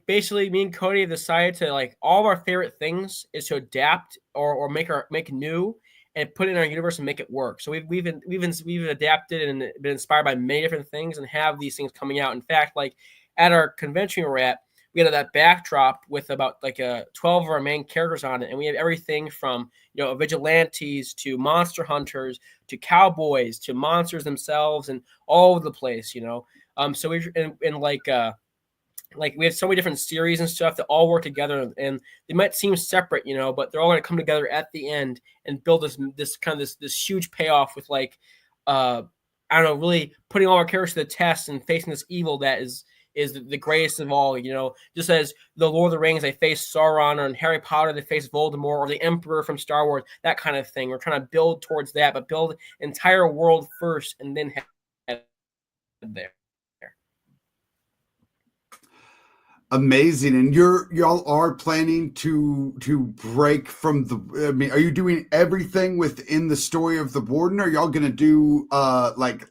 basically me and Cody have decided to, like, all of our favorite things is to adapt or make new and put it in our universe and make it work. So we've adapted and been inspired by many different things and have these things coming out. In fact, like at our convention we're at, we had that backdrop with about 12 of our main characters on it, and we have everything from vigilantes to monster hunters to cowboys to monsters themselves and all over the place. So we we have so many different series and stuff that all work together, and they might seem separate, but they're all going to come together at the end and build this huge payoff with I don't know, really putting all our characters to the test and facing this evil that is the greatest of all. Just as the Lord of the Rings, they face Sauron, or in Harry Potter, they face Voldemort, or the Emperor from Star Wars, that kind of thing. We're trying to build towards that, but build entire world first and then head there. Amazing. And y'all are planning to break from are you doing everything within the story of the Warden? Or are y'all gonna do like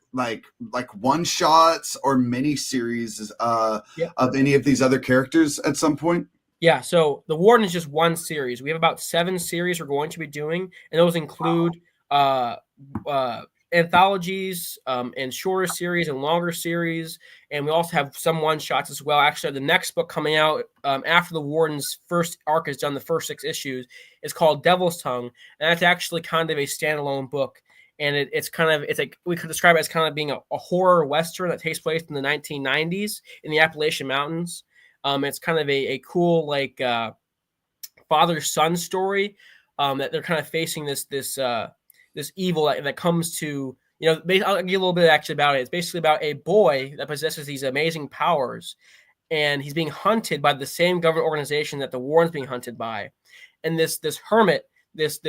one shots or mini series of any of these other characters at some point? Yeah, so the Warden is just one series. We have about 7 series we're going to be doing, and those include anthologies and shorter series and longer series, and we also have some one-shots as well. Actually, the next book coming out after the Warden's first arc is done, the first 6 issues, is called Devil's Tongue, and that's actually kind of a standalone book. And it's like, we could describe it as kind of being a horror western that takes place in the 1990s in the Appalachian Mountains. It's kind of a cool father-son story that they're kind of facing this evil that comes to, I'll give you a little bit actually about it. It's basically about a boy that possesses these amazing powers, and he's being hunted by the same government organization that the Warren's being hunted by. And this hermit, this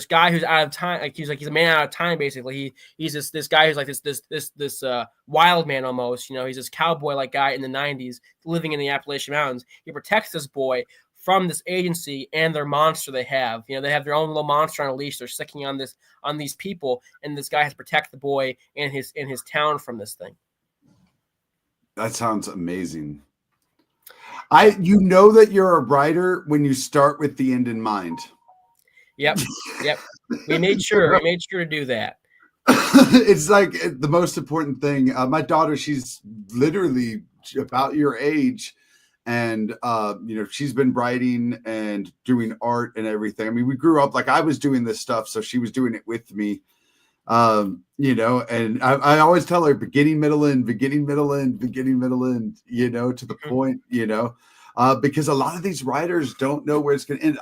guy who's out of time, like he's a man out of time, basically. He's this guy who's like this wild man almost. He's this cowboy like guy in the 90s living in the Appalachian Mountains. He protects this boy from this agency and their monster they have. They have their own little monster on a leash. They're sticking on these people, and this guy has to protect the boy and his town from this thing. That sounds amazing. That you're a writer when you start with the end in mind. Yep. We made sure to do that. It's like the most important thing. My daughter, she's literally about your age. And, she's been writing and doing art and everything. I mean, we grew up, like, I was doing this stuff, so she was doing it with me. And I always tell her beginning, middle, end, beginning, middle, end, beginning, middle, end, to the point, because a lot of these writers don't know where it's going to end.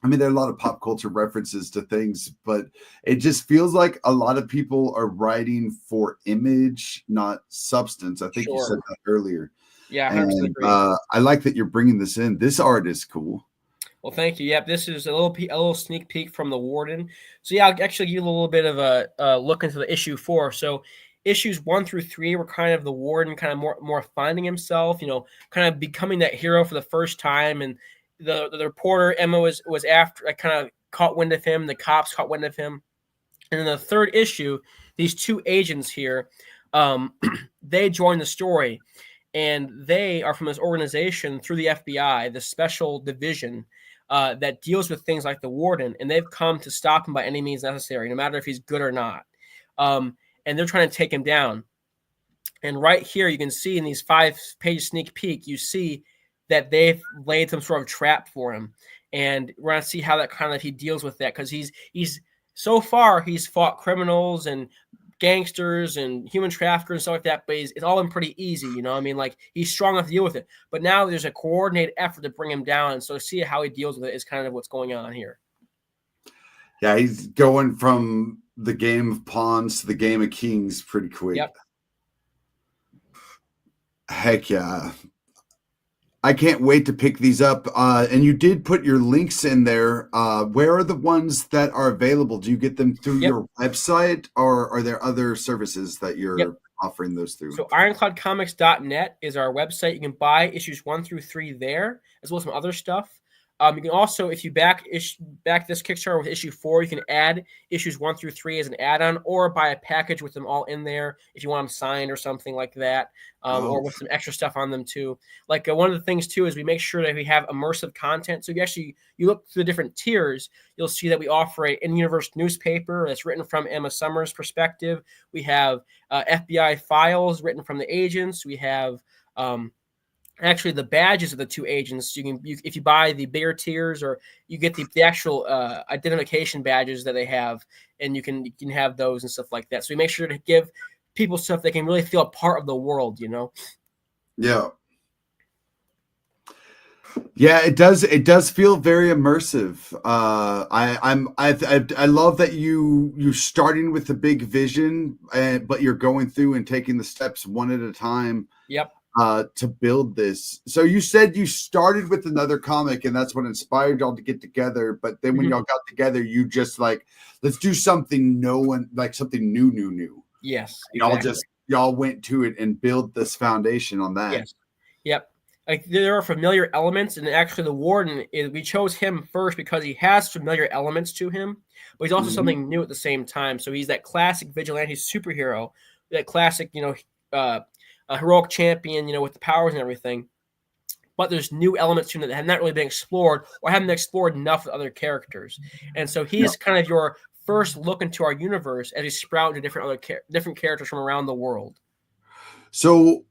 I mean, there are a lot of pop culture references to things, but it just feels like a lot of people are writing for image, not substance. I think you said that earlier. Yeah, 100% and agree. I like that you're bringing this in. This art is cool. Well, thank you. Yep, this is a little sneak peek from the Warden. So yeah, I'll actually give you a little bit of a look into the issue 4. So issues 1 through 3 were kind of the Warden kind of more finding himself, kind of becoming that hero for the first time, and the reporter Emma was after, kind of caught wind of him. The cops caught wind of him, and in the 3rd issue, these 2 agents here, they join the story, and they are from this organization through the FBI, the Special Division. That deals with things like the Warden, and they've come to stop him by any means necessary, no matter if he's good or not. And they're trying to take him down. And right here, you can see in these 5-page sneak peek, you see that they've laid some sort of trap for him. And we're going to see how that kind of he deals with that, because he's so far he's fought criminals and gangsters and human traffickers and stuff like that, but it's all been pretty easy, I mean, like, he's strong enough to deal with it, but now there's a coordinated effort to bring him down, and so see how he deals with it is kind of what's going on here. Yeah, he's going from the game of pawns to the game of kings pretty quick. Yep. Heck yeah. I can't wait to pick these up. And you did put your links in there. Where are the ones that are available? Do you get them through your website, or are there other services that you're offering those through? So ironcladcomics.net is our website. You can buy issues 1 through 3 there, as well as some other stuff. You can also, if you back this Kickstarter with issue 4, you can add issues 1 through 3 as an add-on, or buy a package with them all in there if you want them signed or something like that, or with some extra stuff on them too. Like one of the things too is we make sure that we have immersive content. So you look through the different tiers, you'll see that we offer an in-universe newspaper that's written from Emma Summers' perspective. We have FBI files written from the agents. We have actually the badges of the 2 agents. If you buy the bigger tiers, or you get the actual identification badges that they have, and you can have those and stuff like that. So we make sure to give people stuff they can really feel a part of the world, Yeah. Yeah, it does. It does feel very immersive. I love that you're starting with the big vision, but you're going through and taking the steps one at a time. Yep. To build this. So you said you started with another comic, and that's what inspired y'all to get together. But then when y'all got together, you just let's do something something new. Yes. Exactly. Y'all went to it and build this foundation on that. Yes. Yep. Like, there are familiar elements, and actually the Warden we chose him first because he has familiar elements to him, but he's also something new at the same time. So he's that classic vigilante superhero, that classic, a heroic champion, with the powers and everything. But there's new elements to him that have not really been explored, or haven't been explored enough with other characters. And so he's kind of your first look into our universe as we sprout into different characters from around the world. So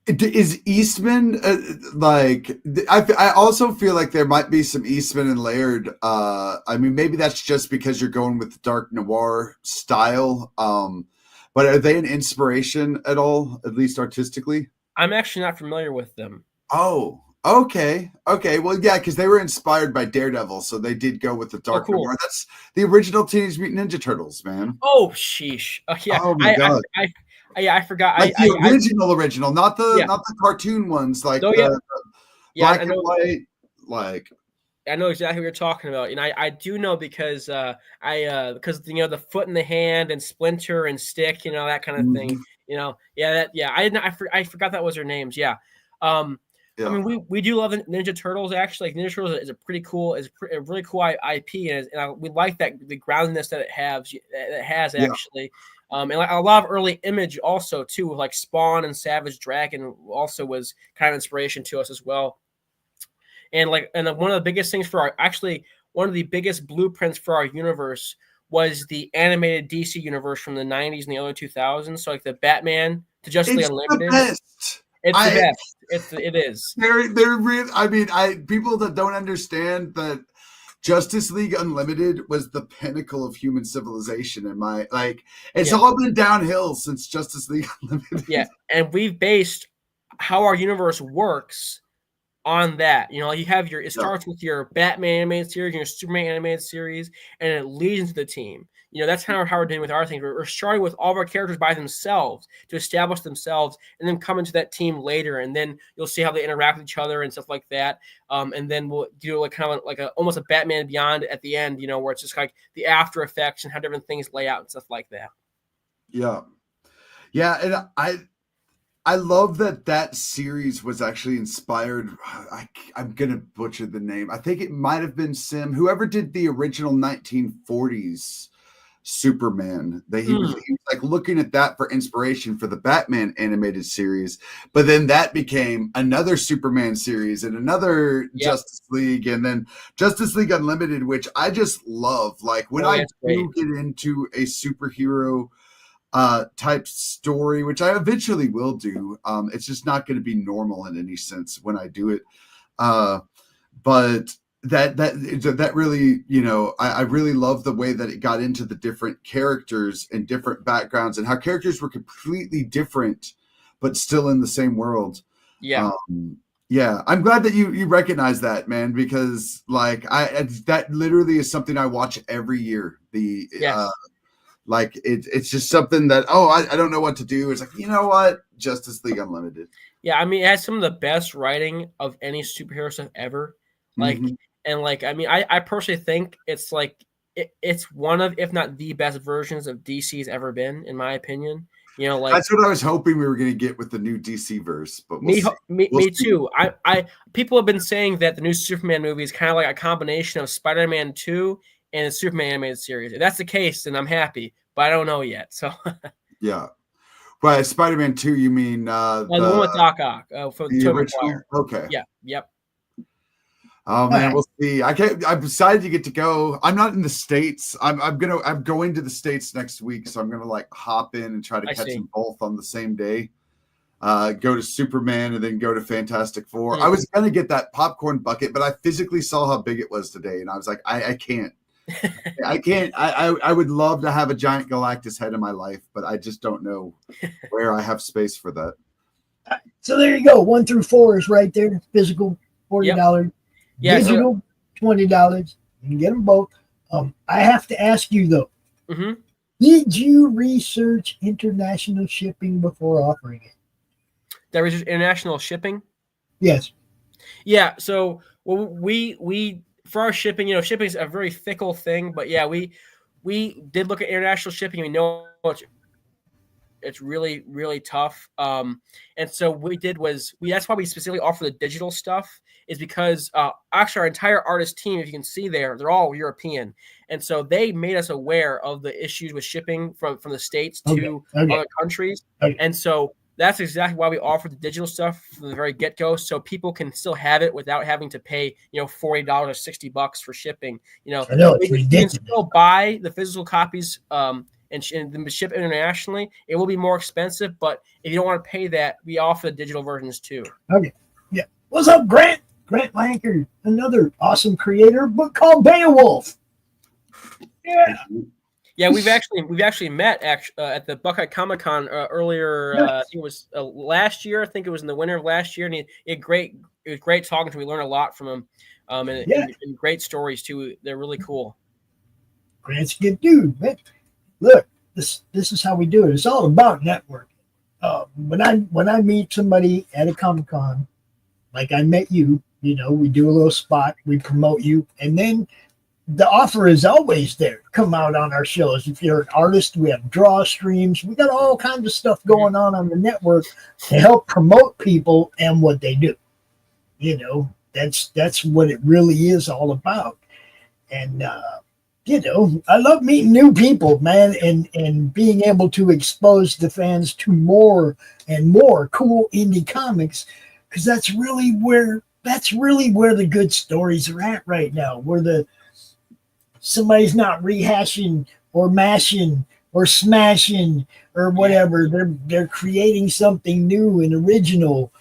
is Eastman I also feel like there might be some Eastman and Laird. I mean, maybe that's just because you're going with the dark noir style. But are they an inspiration at all, at least artistically? I'm actually not familiar with them. Oh, okay. Well, yeah, because they were inspired by Daredevil, so they did go with the dark noir. That's the original Teenage Mutant Ninja Turtles, man. Oh, sheesh. Yeah. Oh my god. I forgot. Like the original, not the cartoon ones, like the black and white. Like, I know exactly what you're talking about, and I do know because because the Foot in the Hand and Splinter and Stick, that kind of thing. I forgot that was their names. Yeah. I mean, we do love the Ninja Turtles. Actually, Ninja Turtles is a really cool IP, and we like that the groundedness that it has actually. And a lot of early Image also too, with like Spawn and Savage Dragon also was kind of inspiration to us as well. And one of the biggest things one of the biggest blueprints for our universe was the animated DC universe from the 90s and the early 2000s. So like the Batman to Justice League Unlimited. It's the best. It is. They're real. I mean, people that don't understand that Justice League Unlimited was the pinnacle of human civilization in my it's Yeah. all been downhill since Justice League Unlimited. Yeah, and we've based how our universe works on that. You know, you have it starts with your Batman animated series, your Superman animated series, and it leads into the team. You know, that's kind of how we're doing with our thing. We're starting with all of our characters by themselves to establish themselves, and then come into that team later, and then you'll see how they interact with each other and stuff like that. And then we'll do like kind of like almost a Batman Beyond at the end, you know, where it's just like the after effects and how different things lay out and stuff like that. Yeah, and I love that series was actually inspired. I'm gonna butcher the name. I think it might have been whoever did the original 1940s Superman. He was like looking at that for inspiration for the Batman animated series, but then that became another Superman series and another Justice League, and then Justice League Unlimited, which I just love. Like when I do get into a superhero type story, which I eventually will do, it's just not going to be normal in any sense when I do it. But that really, you know, I really love the way that it got into the different characters and different backgrounds and how characters were completely different, but still in the same world. Yeah. I'm glad that you recognize that, man, because like that literally is something I watch every year. Like it's just something that I don't know what to do. It's like, you know what, Justice League Unlimited. Yeah, I mean, it has some of the best writing of any superhero stuff ever. Like, and like, I mean, I personally think it's like it's one of, if not the best versions of DC's ever been, in my opinion. You know, like that's what I was hoping we were going to get with the new DC verse. But me too. People have been saying that the new Superman movie is kind of like a combination of Spider-Man 2 and the Superman animated series. If that's the case, then I'm happy, but I don't know yet. So yeah. But Spider-Man 2, you mean the one with Doc Ock from the Tobey original? Maguire. Okay. Yeah. Yep. Oh man, we'll see. I'm excited to get to go. I'm not in the States. I'm going to the States next week, so I'm gonna like hop in and try to catch them both on the same day. Go to Superman and then go to Fantastic Four. I was gonna get that popcorn bucket, but I physically saw how big it was today, and I was like, I can't. I can't. I would love to have a giant Galactus head in my life, but I just don't know where I have space for that. So there you go. 1 through 4 is right there. Physical, $40. Yep. Yeah, digital, $20. You can get them both. I have to ask you though. Did you research international shipping before offering it? That research international shipping? Yes. Yeah. So we for our shipping, you know, shipping is a very fickle thing, but yeah, we did look at international shipping. We know it's really, really tough. And so what we did was that's why we specifically offer the digital stuff, is because actually our entire artist team, if you can see there, they're all European. And so they made us aware of the issues with shipping from the States to other countries. And so that's exactly why we offer the digital stuff from the very get-go, so people can still have it without having to pay, you know, $40 or $60 for shipping. You know, it's ridiculous. You can still buy the physical copies and ship internationally. It will be more expensive, but if you don't want to pay that, we offer the digital versions too. Okay. Yeah. What's up, Grant? Grant Lanker, another awesome creator, but called Beowulf. Yeah. Yeah, we've actually met at the Buckeye Comic Con earlier. I think it was last year. I think it was in the winter of last year, and it was great talking to him. We learned a lot from him, and great stories too. They're really cool. Grant's a good dude, man. Look, this is how we do it. It's all about networking. When I meet somebody at a Comic Con, like I met you, you know, we do a little spot, we promote you, and then the offer is always there. Come out on our shows. If you're an artist, we have draw streams. We got all kinds of stuff going on the network to help promote people and what they do. You know, that's what it really is all about. And you know, I love meeting new people, man, and being able to expose the fans to more and more cool indie comics, because that's really where the good stories are at right now. Where somebody's not rehashing or mashing or smashing or whatever. They're creating something new and original.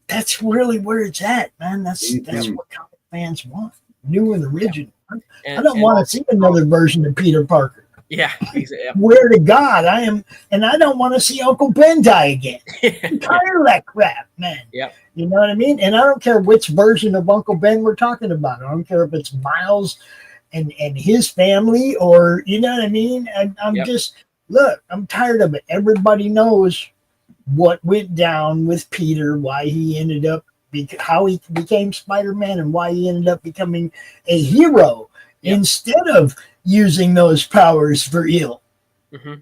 That's really where it's at, man. That's what comic fans want. new and original. I And don't want to see another version of Peter Parker. yeah, exactly. Where to God I am, and I don't want to see Uncle Ben die again. I'm tired of that crap, man. Yep. You know what I mean? And I don't care which version of Uncle Ben we're talking about. I don't care if it's Miles and his family, or you know what I mean. I'm just I'm tired of it. Everybody knows what went down with Peter, why he ended up, how he became Spider-Man, and why he ended up becoming a hero instead of using those powers for ill. Mm-hmm.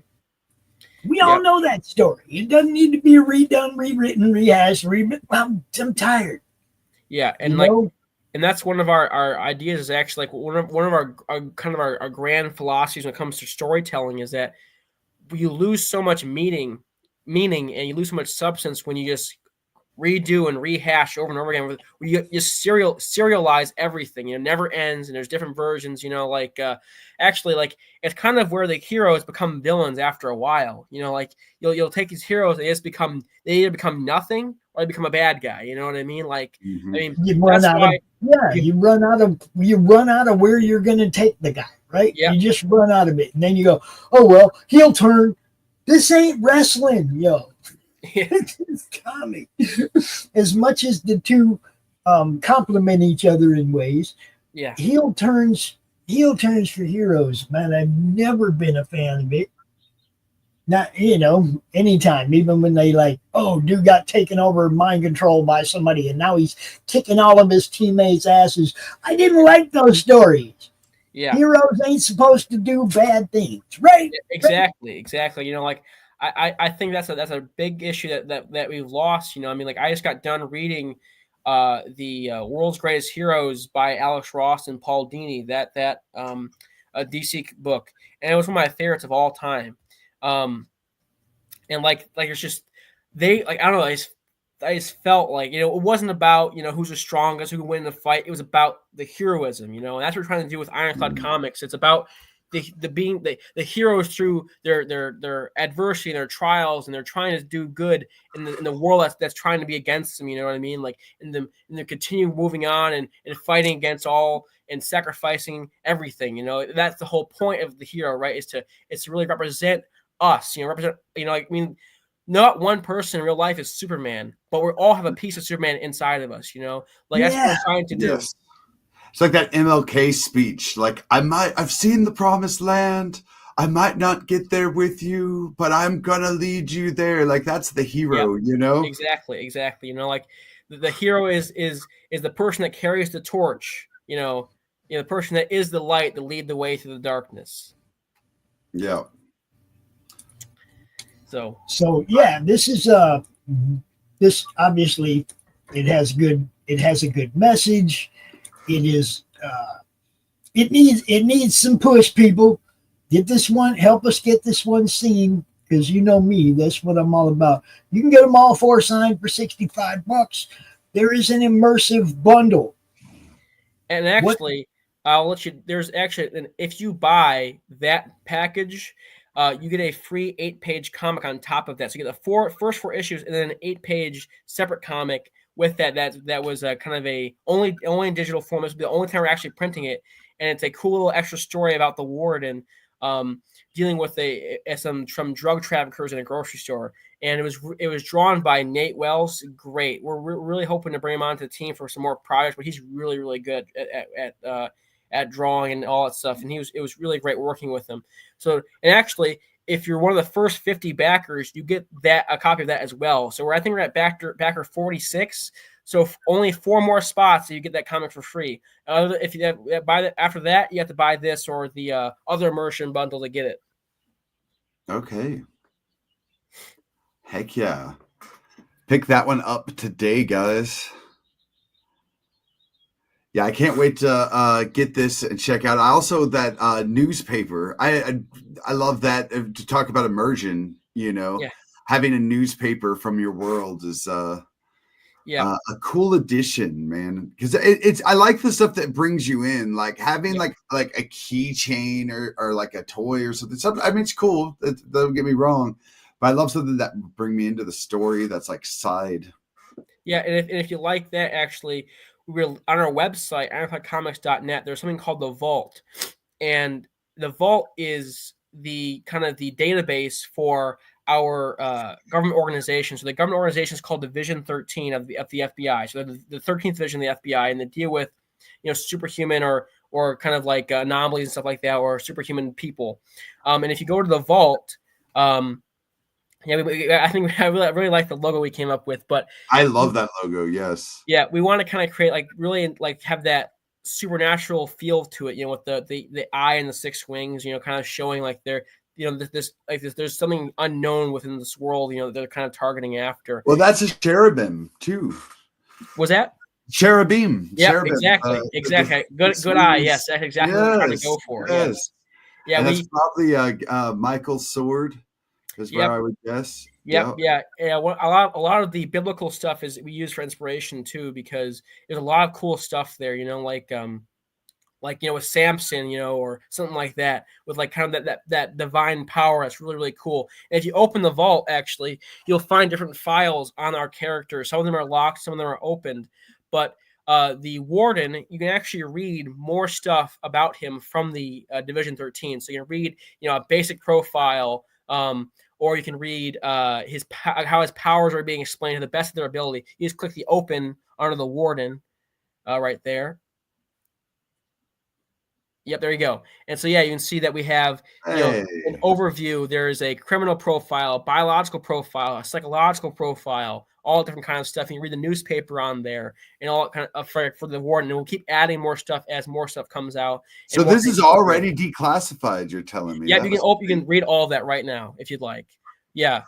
We all know that story. It doesn't need to be redone, rewritten, rehashed, I'm tired. Yeah, and and that's one of our ideas is actually like one of our kind of our grand philosophies when it comes to storytelling is that you lose so much meaning and you lose so much substance when you just redo and rehash over and over again. Where you just serialize everything. It never ends, and there's different versions. Actually, like it's kind of where the heroes become villains after a while. Like you'll take these heroes, they either become nothing or they become a bad guy. You know what I mean? Like Mm-hmm. I mean, you run out of where you're going to take the guy, right? Yep. You just run out of it, and then you go, oh well, heel turn. This ain't wrestling, yo. It's comic. As much as the two complement each other in ways, heel turns for heroes, man. I've never been a fan of it. Not anytime, even when they like, oh, dude got taken over, mind control by somebody, and now he's kicking all of his teammates' asses. I didn't like those stories. Yeah, heroes ain't supposed to do bad things, right? Exactly. Like I think that's a big issue that we've lost. I mean, like I just got done reading the World's Greatest Heroes by Alex Ross and Paul Dini, that a DC book, and it was one of my favorites of all time. And like it's just I don't know, I just felt like it wasn't about who's the strongest, who can win the fight. It was about the heroism, and that's what we're trying to do with Ironclad Comics. It's about the heroes through their adversity and their trials, and they're trying to do good in the world that's trying to be against them. You know what I mean? Like and they continue moving on and fighting against all and sacrificing everything. That's the whole point of the hero, right? Is to really represent us. Not one person in real life is Superman, but we all have a piece of Superman inside of us. That's what we're trying to do. Yes. It's like that MLK speech. Like I've seen the promised land. I might not get there with you, but I'm gonna lead you there. Like that's the hero, Exactly. Like the hero is the person that carries the torch. The person that is the light to lead the way through the darkness. Yeah. So yeah, this is this obviously it has a good message. It is it needs some push, people. Get this one, help us get this one seen, because me, that's what I'm all about. You can get them all 4 signed for $65. There is an immersive bundle. And actually, I'll let you. There's actually, if you buy that package, you get a free 8-page comic on top of that. So you get the first 4 issues and then an 8-page separate comic with that. That was kind of a only in digital form. This will be the only time we're actually printing it, and it's a cool little extra story about the warden dealing with some drug traffickers in a grocery store. And it was drawn by Nate Wells. Great. We're really hoping to bring him onto the team for some more projects, but he's really, really good at drawing and all that stuff. And it was really great working with him. So, and actually, if you're one of the first 50 backers, you get a copy of that as well. So I think we're at backer 46. So only 4 more spots, so you get that comic for free. If you buy that after that, you have to buy this or the other immersion bundle to get it. Okay. Heck yeah. Pick that one up today, guys. Yeah, I can't wait to get this and check out. I also that newspaper. I love that to talk about immersion. Having a newspaper from your world is a cool addition, man. Because it's I like the stuff that brings you in, like having like a keychain or like a toy or something. I mean, it's cool. Don't get me wrong, but I love something that bring me into the story. That's like side. Yeah, and if you like that, actually, we were on our website, ironcladcomics.net, there's something called the Vault. And the Vault is the kind of the database for our government organization. So the government organization is called Division 13 of the FBI. So the 13th division of the FBI, and they deal with, superhuman or kind of like anomalies and stuff like that, or superhuman people. And if you go to the Vault, I think I really like the logo we came up with. But I love that logo. Yes. Yeah, we want to kind of create really have that supernatural feel to it, with the eye and the six wings, kind of showing they're, there's something unknown within this world, they're kind of targeting after. Well, that's a cherubim too. Was that cherubim? Yeah, cherubim. exactly. Good eye. Yes, that's exactly what we're trying to go for. Yes. Yeah, and that's probably Michael's sword, is where I would guess. Yeah. A lot of the biblical stuff is we use for inspiration too, because there's a lot of cool stuff there. With Samson, or something like that, with kind of that divine power. That's really, really cool. And if you open the Vault, actually, you'll find different files on our characters. Some of them are locked, some of them are opened. But the Warden, you can actually read more stuff about him from the Division 13. So you can read, a basic profile, or you can read how his powers are being explained to the best of their ability. You just click the open under the Warden right there. Yep, there you go. And so, you can see that we have an overview. There is a criminal profile, biological profile, a psychological profile, all different kinds of stuff. You can read the newspaper on there and all kind of for the Warden. And we'll keep adding more stuff as more stuff comes out. So this is already declassified, you're telling me? Yeah, you can read all of that right now if you'd like. Yeah.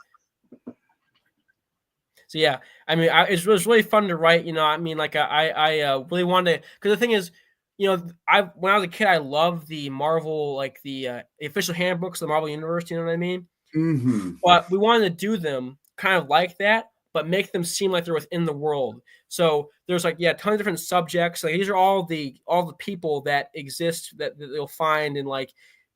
So, it was really fun to write. I really wanted to, because the thing is, when I was a kid, I loved the Marvel, the official handbooks of the Marvel Universe. You know what I mean? Mm-hmm. But we wanted to do them kind of like that, but make them seem like they're within the world. So there's tons of different subjects. These are all the people that exist that you'll find in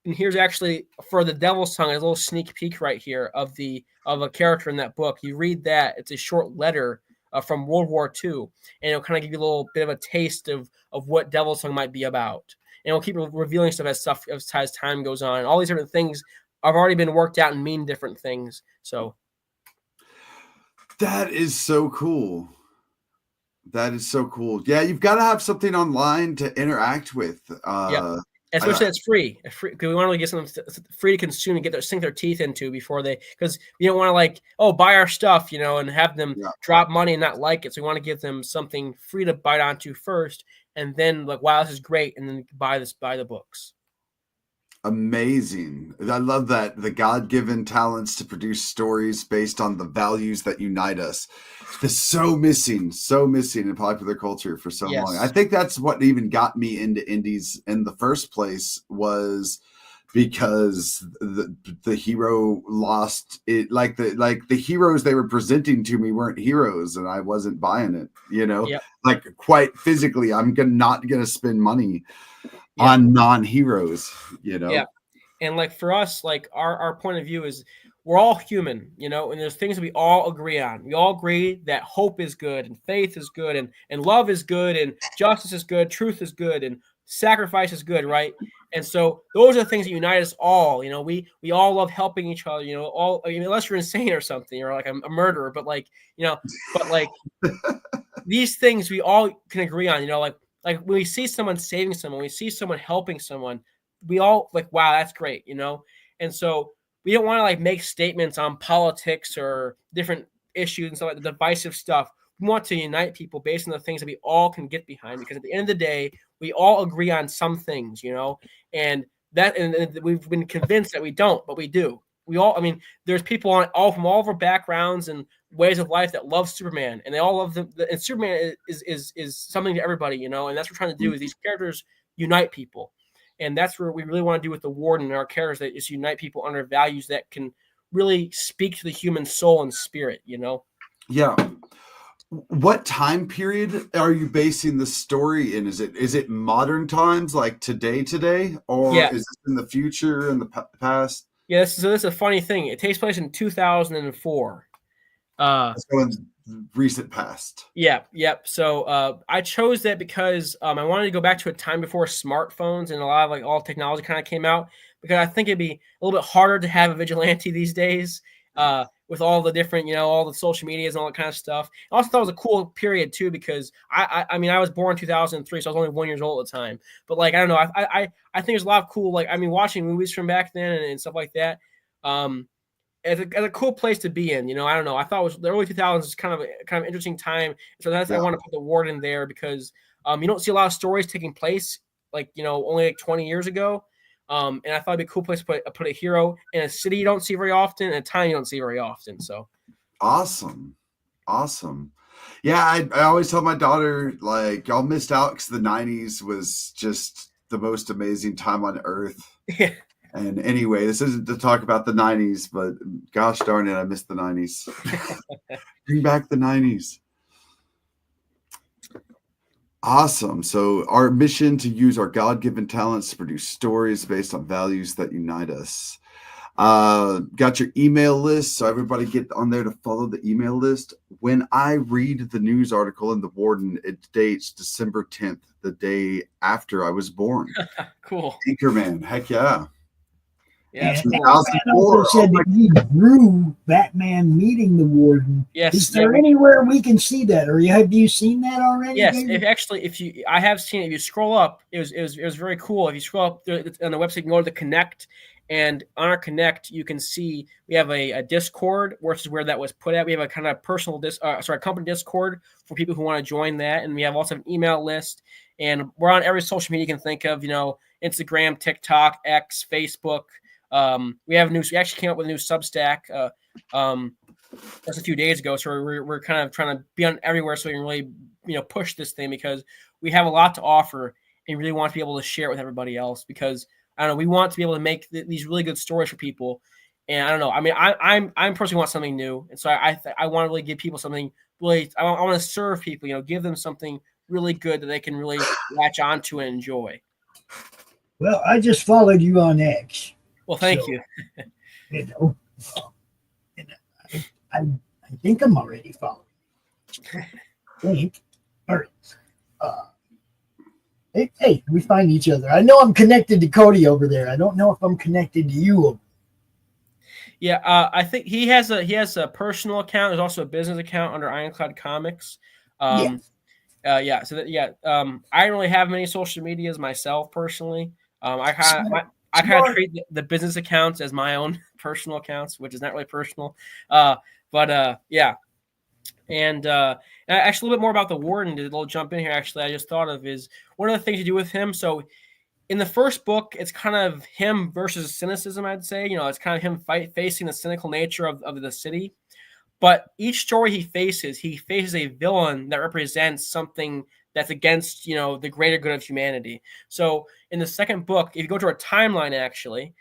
and here's actually for the Devil's Tongue, a little sneak peek right here of a character in that book. You read that; it's a short letter from World War II, and it'll kind of give you a little bit of a taste of what Devil's Tongue might be about. And we'll keep revealing stuff as time goes on. And all these different things have already been worked out and mean different things. So that is so cool. That is so cool. Yeah, you've got to have something online to interact with. Especially that's free. Because we want to get something free to consume and sink their teeth into before because we don't want to buy our stuff, and have them drop money and not like it. So we want to give them something free to bite onto first, and then wow, this is great, and then buy the books. Amazing. I love that, the God-given talents to produce stories based on the values that unite us. This so missing in popular culture for so long. I think that's what even got me into indies in the first place, was because the hero lost it. The heroes they were presenting to me weren't heroes, and I wasn't buying it. Quite physically, I'm not gonna spend money on non-heroes, Yeah. And for us, our point of view is we're all human, and there's things that we all agree on. We all agree that hope is good, and faith is good, and love is good, and justice is good, truth is good, and sacrifice is good, right? And so those are the things that unite us all. We all love helping each other, unless you're insane or something, or a murderer, but these things we all can agree on, when we see someone saving someone, we see someone helping someone, we all wow, that's great, And so we don't want to make statements on politics or different issues and stuff, the divisive stuff. We want to unite people based on the things that we all can get behind, because at the end of the day, we all agree on some things, and we've been convinced that we don't, but we do. We all, there's people from all of our backgrounds and ways of life that love Superman, and they all love them. And Superman is something to everybody, and that's what we're trying to do, is these characters unite people. And that's where we really want to do with the Warden and our characters, that is unite people under values that can really speak to the human soul and spirit, Yeah. What time period are you basing the story in? Is it modern times, like today, or is this in the future, in the past? Yeah, this is a funny thing. It takes place in 2004. Let's go in recent past. Yep. So I chose that because I wanted to go back to a time before smartphones and a lot of like all technology kind of came out, because I think it'd be a little bit harder to have a vigilante these days with all the different, all the social medias and all that kind of stuff. I also thought it was a cool period too, because I mean, I was born in 2003, so I was only 1 year old at the time. But like, I don't know, I think there's a lot of cool, like, I mean, watching movies from back then and stuff like that. As a cool place to be in, I don't know. I thought it was the early 2000s is kind of interesting time. So that's I want to put the warden there because you don't see a lot of stories taking place like only like 20 years ago. And I thought it'd be a cool place to put a hero in a city you don't see very often and a time you don't see very often. So awesome. Yeah, I always tell my daughter, like, y'all missed out because the 90s was just the most amazing time on earth. yeah. And anyway, this isn't to talk about the 90s, but gosh darn it, I missed the 90s. Bring back the 90s. Awesome. So our mission to use our God-given talents to produce stories based on values that unite us. Got your email list, so everybody get on there to follow the email list. When I read the news article in the Warden, it dates December 10th, the day after I was born. Cool. Anchorman, heck yeah. Yeah, And cool. Batman also said that he drew Batman meeting the Warden. Yes. Is there anywhere we can see that, or have you seen that already? Yes. I have seen it. If you scroll up, it was very cool. If you scroll up on the website, you can go to the Connect, and on our Connect, you can see we have a Discord, which is where that was put at. We have a kind of personal company Discord for people who want to join that, and we have also an email list, and we're on every social media you can think of. Instagram, TikTok, X, Facebook. We actually came up with a new Substack just a few days ago, so we're kind of trying to be on everywhere so we can really push this thing, because we have a lot to offer and really want to be able to share it with everybody else, because I don't know, we want to be able to make these really good stories for people. And I don't know, I mean, I'm personally want something new, and so I want to really give people something really. I want to serve people, give them something really good that they can really latch onto and enjoy. Well, I just followed you on X. Well, thank you. I think I'm already following. All right. Hey, we find each other. I know I'm connected to Cody over there. I don't know if I'm connected to you. Yeah, I think he has a personal account. There's also a business account under Ironclad Comics. I don't really have many social medias myself personally. I kind of treat the business accounts as my own personal accounts, which is not really personal. Yeah. And actually a little bit more about the Warden, a little jump in here, actually, I just thought of is one of the things you do with him. So in the first book, it's kind of him versus cynicism, I'd say. It's kind of him facing the cynical nature of the city. But each story he faces a villain that represents something that's against, the greater good of humanity. So in the second book, if you go to our timeline, actually,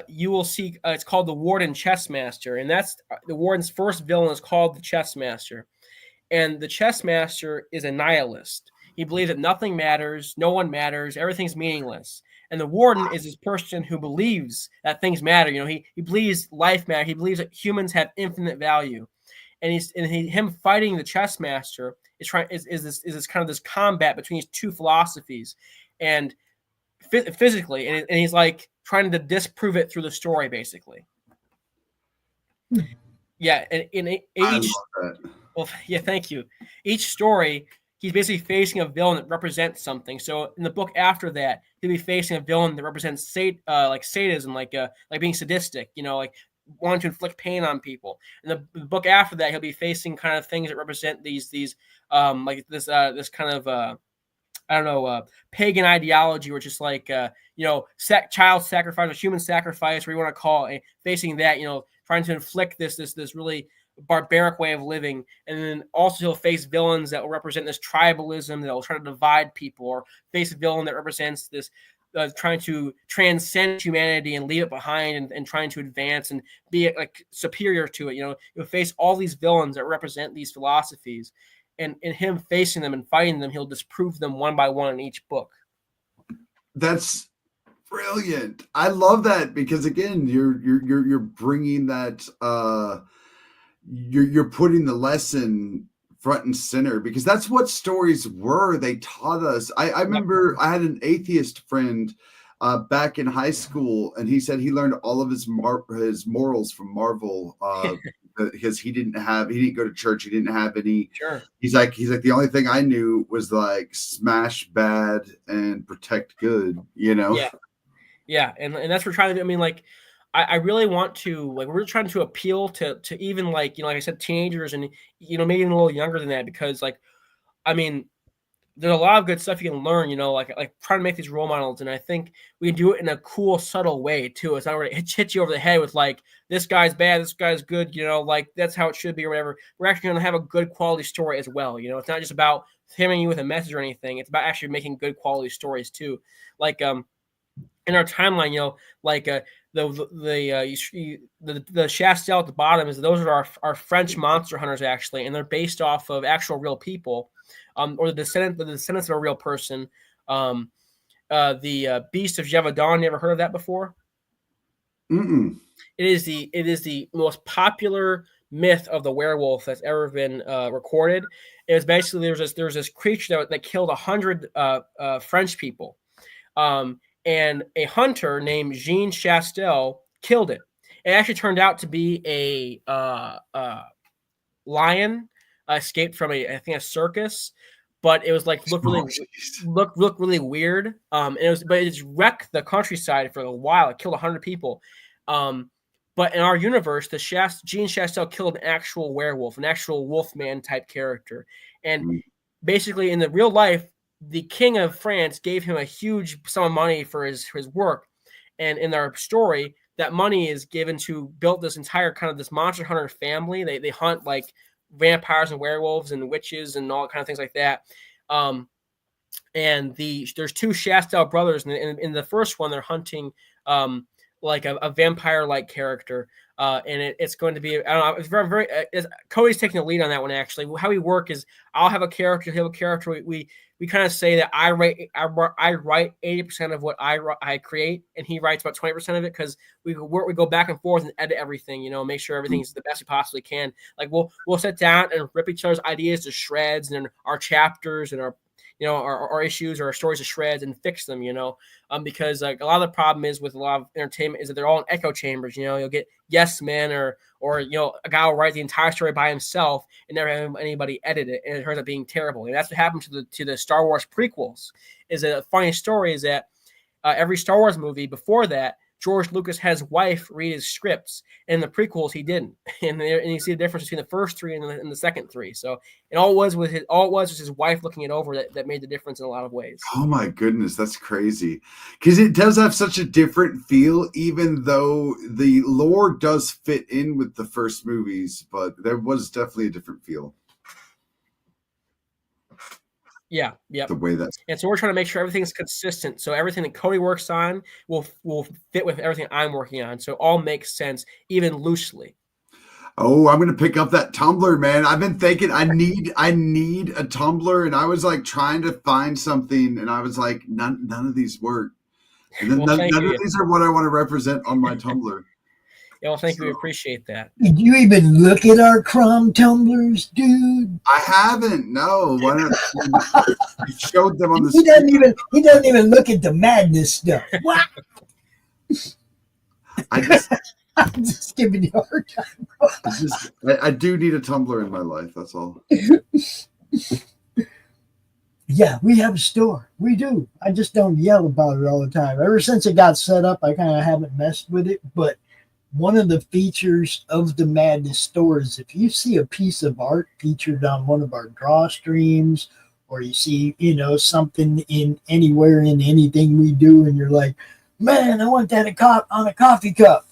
you will see it's called the Warden Chessmaster, and that's the Warden's first villain is called the Chessmaster, and the Chessmaster is a nihilist. He believes that nothing matters, no one matters, everything's meaningless. And the Warden is this person who believes that things matter. He believes life matters. He believes that humans have infinite value, and him fighting the Chessmaster is this kind of this combat between these two philosophies, and physically, and he's like trying to disprove it through the story, basically. Yeah, and in each, I love that. Well, yeah, thank you. Each story, he's basically facing a villain that represents something. So in the book after that, he'll be facing a villain that represents like sadism, like being sadistic, like wanting to inflict pain on people. And the book after that, he'll be facing kind of things that represent these like this kind of pagan ideology, which is like child sacrifice or human sacrifice, whatever you want to call it, facing that, trying to inflict this really barbaric way of living. And then also he'll face villains that will represent this tribalism that will try to divide people, or face a villain that represents this trying to transcend humanity and leave it behind, and trying to advance and be like superior to it. You'll face all these villains that represent these philosophies, and in him facing them and fighting them, he'll disprove them one by one in each book. That's brilliant. I love that, because again, you're bringing that you're putting the lesson front and center, because that's what stories were. They taught us. I remember I had an atheist friend back in high school, and he said he learned all of his morals from Marvel because he didn't go to church. He didn't have any. Sure. He's like the only thing I knew was like smash bad and protect good. Yeah, and that's what we're trying to do. I mean, like, I really want to, like, we're trying to appeal to even, like, like I said, teenagers and, maybe even a little younger than that, because, like, I mean, there's a lot of good stuff you can learn, like trying to make these role models. And I think we can do it in a cool, subtle way too. It's not where it hits you over the head with like, this guy's bad, this guy's good, like that's how it should be or whatever. We're actually going to have a good quality story as well. It's not just about hitting you with a message or anything. It's about actually making good quality stories too. Like, in our timeline, like the Chastel at the bottom those are our French monster hunters actually, and they're based off of actual real people, or the descendants of a real person. The Beast of Gévaudan. You ever heard of that before? Mm-mm. It is the most popular myth of the werewolf that's ever been recorded. It was basically there was this creature that killed 100 French people. And a hunter named Jean Chastel killed it. It actually turned out to be a lion escaped from I think a circus, but it was like looked really weird. And it just wrecked the countryside for a while. It killed 100 people. But in our universe, Jean Chastel killed an actual werewolf, an actual Wolfman type character, and basically in the real life, the king of France gave him a huge sum of money for his work. And in our story, that money is given to build this entire kind of this monster hunter family. They hunt like vampires and werewolves and witches and all kind of things like that. And there's two Chastel brothers. And in the first one, they're hunting like a vampire-like character. And it's going to be, I don't know, it's very, Cody's taking the lead on that one, actually. How we work is I'll have a character, he'll have a character. We kind of say that I write 80% of what I create, and he writes about 20% of it, because we go back and forth and edit everything, make sure everything's the best we possibly can. Like we'll sit down and rip each other's ideas to shreds, and our chapters and our our issues or our stories to shreds and fix them, because like a lot of the problem is with a lot of entertainment is that they're all in echo chambers. You'll get yes men or a guy will write the entire story by himself and never have anybody edit it, and it turns out being terrible. And that's what happened to the Star Wars prequels. Is a funny story is that every Star Wars movie before that, George Lucas had his wife read his scripts, and in the prequels he didn't, and you see the difference between the first three and the second three. So all it was his wife looking it over that made the difference in a lot of ways. Oh my goodness, that's crazy, because it does have such a different feel, even though the lore does fit in with the first movies, but there was definitely a different feel. Yeah. The way that's, and so we're trying to make sure everything's consistent. So everything that Cody works on will fit with everything I'm working on. So it all makes sense, even loosely. Oh, I'm gonna pick up that Tumblr, man. I've been thinking I need a Tumblr, and I was like trying to find something, and I was like, none of these work. And then none of these are what I want to represent on my Tumblr. Yeah, well, thank you. We appreciate that. Did you even look at our Crom tumblers, dude? I haven't. No. Why not? You showed them on the screen. He doesn't even look at the madness stuff. What? I'm just giving you a hard time. I do need a Tumblr in my life. That's all. Yeah, we have a store. We do. I just don't yell about it all the time. Ever since it got set up, I kind of haven't messed with it, but one of the features of the Madness store is if you see a piece of art featured on one of our draw streams, or you see, something in anywhere in anything we do, and you're like, man, I want that on a coffee cup.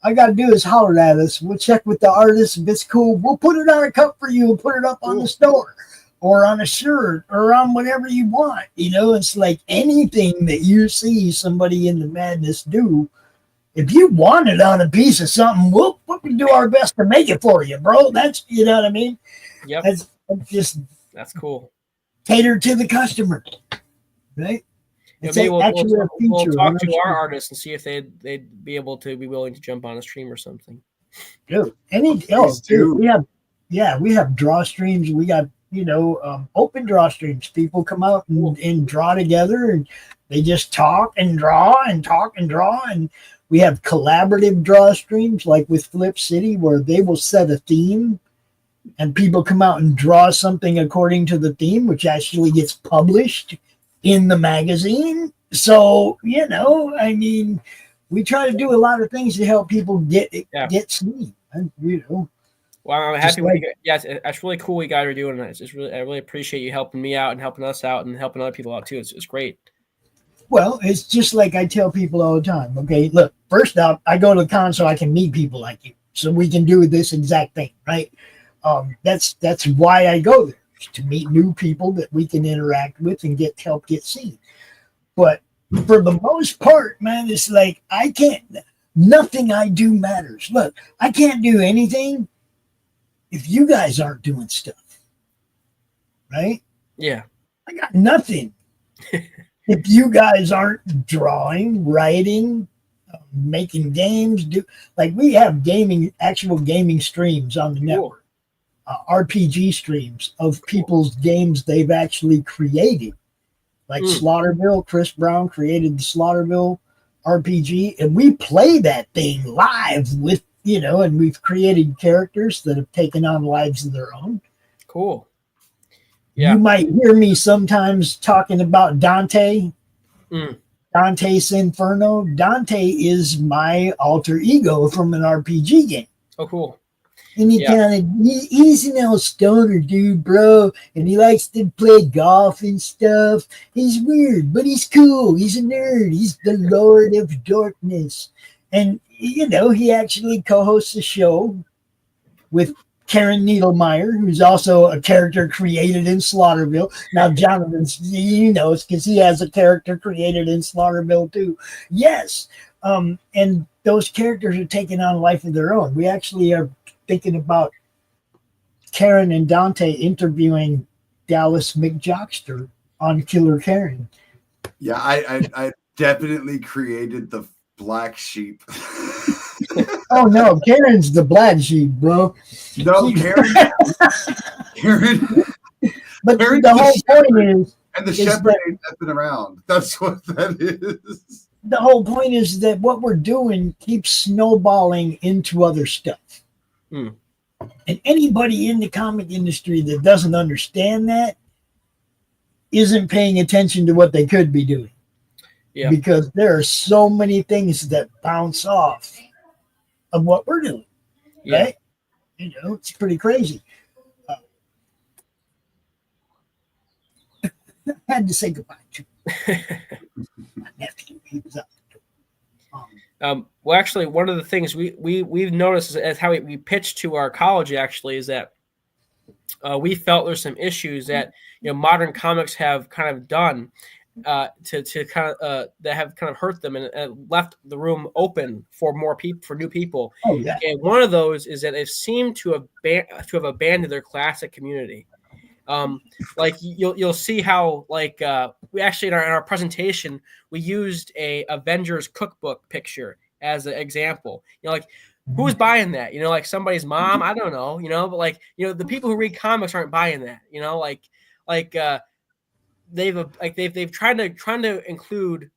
All I got to do is holler at us. We'll check with the artist. If it's cool, we'll put it on a cup for you and put it up on the store or on a shirt or on whatever you want. It's like anything that you see somebody in the Madness do. If you want it on a piece of something, we'll do our best to make it for you, bro. That's, you know what I mean? Yep. That's cool. Cater to the customer, right? Maybe we'll talk to our artists and see if they'd be willing to jump on a stream or something. Dude, Please do. we have draw streams. We got, open draw streams. People come out and draw together, and they just talk and draw and talk and draw. And we have collaborative draw streams like with Flip City, where they will set a theme and people come out and draw something according to the theme, which actually gets published in the magazine. So, I mean, we try to do a lot of things to help people get seen. And, Well, I'm happy. Yes, that's really cool. You guys are doing this. I really appreciate you helping me out and helping us out and helping other people out too. It's great. Well, it's just like I tell people all the time. Okay, look, first up, I go to the con so I can meet people like you, so we can do this exact thing, right? That's why I go there, to meet new people that we can interact with and help get seen. But for the most part, man, it's like nothing I do matters. Look, I can't do anything if you guys aren't doing stuff, right? Yeah. I got nothing if you guys aren't drawing, writing, making games. We have actual gaming streams on the network. RPG streams of people's games they've actually created. Like Slaughterville, Chris Brown created the Slaughterville RPG, and we play that thing live with, and we've created characters that have taken on lives of their own. Cool. Yeah. You might hear me sometimes talking about Dante. Dante's Inferno. Dante is my alter ego from an RPG game. Oh, cool. And he's an old stoner dude, bro. And he likes to play golf and stuff. He's weird, but he's cool. He's a nerd. He's the Lord of Darkness. And, he actually co-hosts a show with Karen Needlemeyer, who's also a character created in Slaughterville. Now, Jonathan's, because he has a character created in Slaughterville, too. Yes. And those characters are taking on life of their own. We actually are thinking about Karen and Dante interviewing Dallas McJockster on Killer Karen. Yeah, I definitely created the black sheep. Oh no, Karen's the black sheep, bro. No, Karen. But Karen's the whole point is, and the shepherd ain't messing around. That's what that is. The whole point is that what we're doing keeps snowballing into other stuff. And anybody in the comic industry that doesn't understand that isn't paying attention to what they could be doing. Yeah. Because there are so many things that bounce off of what we're doing. Yeah. Right? It's pretty crazy. I had to say goodbye to my nephew. He was up. Well, actually, one of the things we've noticed as how we pitched to our college actually is that we felt there's some issues that modern comics have kind of done to kind of that have kind of hurt them and left the room open for more people, for new people. Oh, yeah. And one of those is that they've seemed to have abandoned their classic community. Like you'll see how we actually in our presentation we used a Avengers cookbook picture as an example. Who's buying that? Like somebody's mom, I don't know, but the people who read comics aren't buying that. They've tried to include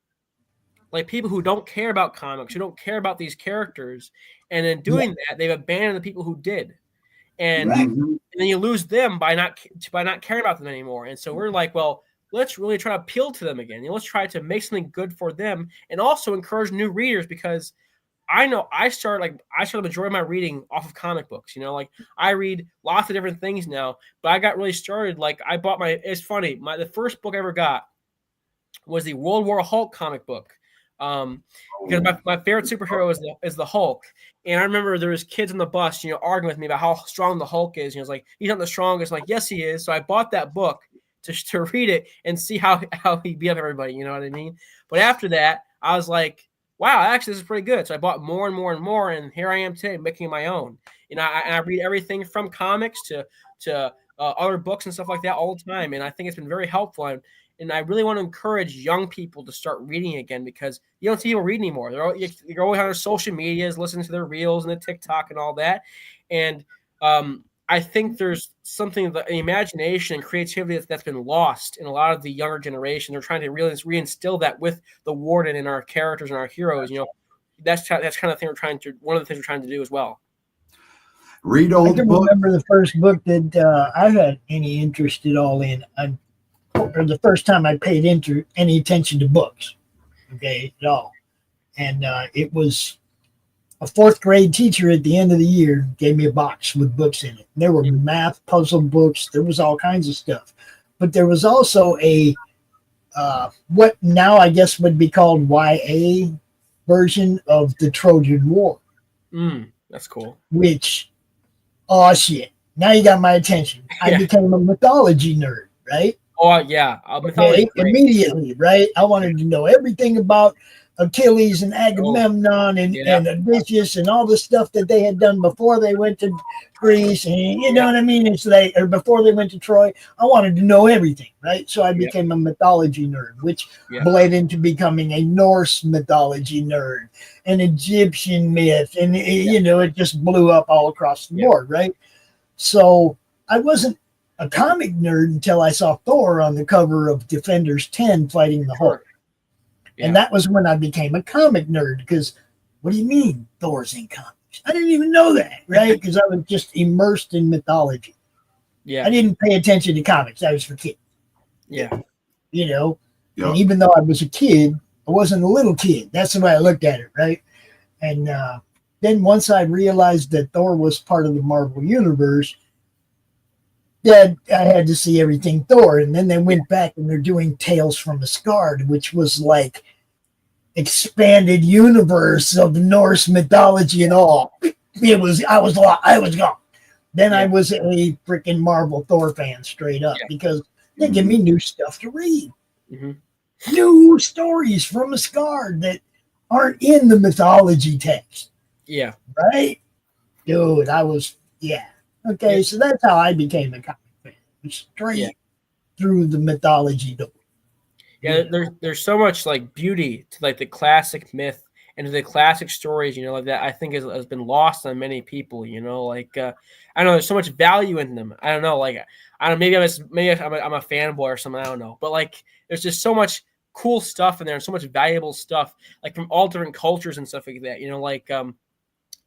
people who don't care about comics, who don't care about these characters, and in doing that, they've abandoned the people who did. And, and then you lose them by not caring about them anymore. And so we're like, well, let's really try to appeal to them again. Let's try to make something good for them, and also encourage new readers, because I know I started the majority of my reading off of comic books. I read lots of different things now, but I got really started. I bought it's funny. The first book I ever got was the World War Hulk comic book. Because my favorite superhero is the Hulk. And I remember there was kids on the bus, arguing with me about how strong the Hulk is. It's like, he's not the strongest. I'm like, yes, he is. So I bought that book to read it and see how he beat up everybody. You know what I mean? But after that, I was like, wow, actually, this is pretty good. So I bought more and more and more, and here I am today making my own. I read everything from comics to other books and stuff like that all the time, and I think it's been very helpful. And I really want to encourage young people to start reading again, because you don't see people read anymore. You're always on their social medias, listening to their reels and the TikTok and all that. And I think there's something of the imagination and creativity that's been lost in a lot of the younger generation. They're trying to really reinstill that with the warden and our characters and our heroes. That's kind of thing one of the things we're trying to do as well. Read I old can books. remember the first book that I had any interest at all in, or the first time I paid any attention to books, okay, at all. And it was a fourth grade teacher at the end of the year gave me a box with books in it. There were math puzzle books. There was all kinds of stuff. But there was also a what now I guess would be called YA version of the Trojan War. That's cool. Which, oh shit, now you got my attention. I became a mythology nerd, right? Oh yeah, Okay, immediately, right? I wanted to know everything about Achilles and Agamemnon and Odysseus and all the stuff that they had done before they went to Greece, and you know what I mean? Or before they went to Troy. I wanted to know everything, right? So I became a mythology nerd, which bled into becoming a Norse mythology nerd, an Egyptian myth, and it just blew up all across the board, right? So I wasn't a comic nerd until I saw Thor on the cover of Defenders 10 fighting the Hulk. And that was when I became a comic nerd, because what do you mean Thor's in comics? I didn't even know that, right? Because I was just immersed in mythology. I didn't pay attention to comics. That was for kids. And even though I was a kid, I wasn't a little kid. That's the way I looked at it, right? And then once I realized that Thor was part of the Marvel Universe, I had to see everything Thor. And then they went back and they're doing Tales from Asgard, which was like expanded universe of Norse mythology and all. I was gone. Then I was a freaking Marvel Thor fan straight up, because they give me new stuff to read. New stories from Asgard that aren't in the mythology text. Right? Dude, Okay, so that's how I became a comic fan. Straight through the mythology door. There's so much like beauty to like the classic myth and to the classic stories, like that I think has been lost on many people, I don't know, there's so much value in them. I don't know, maybe I'm a fanboy or something, I don't know. But like there's just so much cool stuff in there and so much valuable stuff, like from all different cultures and stuff like that.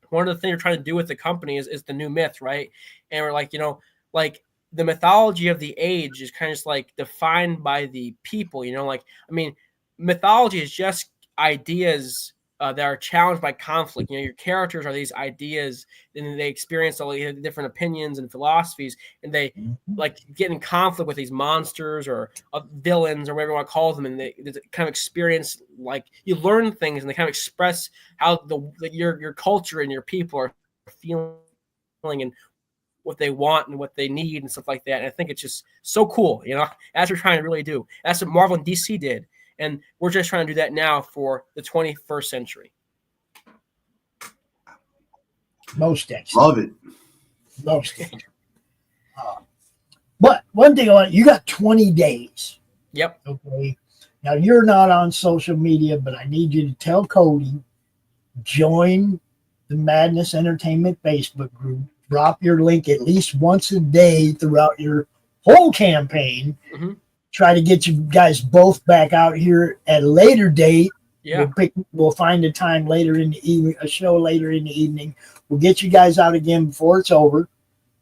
One of the things we're trying to do with the company is the new myth, right? And we're like, the mythology of the age is kind of just like defined by the people, mythology is just ideas that are challenged by conflict. Your characters are these ideas, and they experience all the different opinions and philosophies, and they like get in conflict with these monsters or villains or whatever you want to call them, and they kind of experience, like, you learn things, and they kind of express how your culture and your people are feeling and what they want and what they need and stuff like that. And I think it's just so cool, as we're trying to really do. That's what Marvel and DC did. And we're just trying to do that now for the 21st century. Most excellent. Love it. Most excellent. But one thing you got 20 days. Yep. Okay. Now you're not on social media, but I need you to tell Cody, join the Madness Entertainment Facebook group. Drop your link at least once a day throughout your whole campaign. Try to get you guys both back out here at a later date. We'll find a time later in the evening, a show later in the evening. We'll get you guys out again before it's over,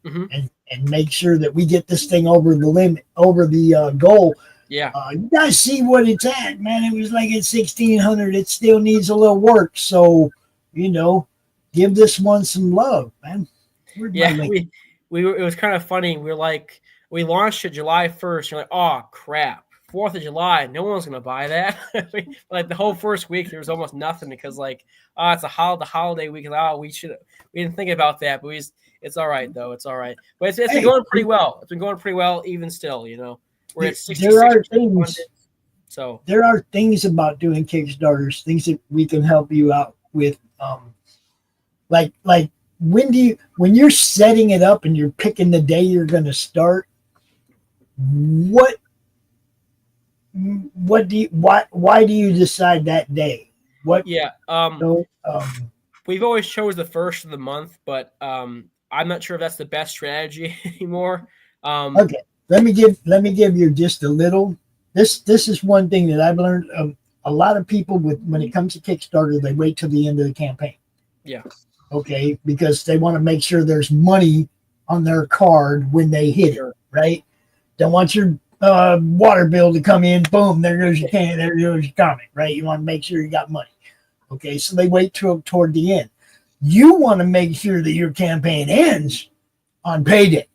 and make sure that we get this thing over the limit, over the goal. You guys see what it's at, man. It was like at 1,600. It still needs a little work. So, give this one some love, man. It was kind of funny. We launched it July 1st. You're like, oh crap, 4th of July, no one's gonna buy that. Like the whole first week, there was almost nothing, because it's the holiday week. We didn't think about that, but it's all right though. It's all right. But it's been going pretty well. It's been going pretty well even still. We're at 66%. There are things. So there are things about doing Kickstarters, things that we can help you out with. Like when you're setting it up and you're picking the day you're going to start, what why do you decide that day? What? Yeah. So, We've always chose the first of the month, but I'm not sure if that's the best strategy anymore. okay. Let me give you just a little. This is one thing that I've learned. A lot of people when it comes to Kickstarter, they wait till the end of the campaign. Yeah. Okay, because they want to make sure there's money on their card when they hit it, right? Don't want your water bill to come in, boom, there goes your there goes your comic, right? You want to make sure you got money. Okay, so they wait toward the end. You want to make sure that your campaign ends on payday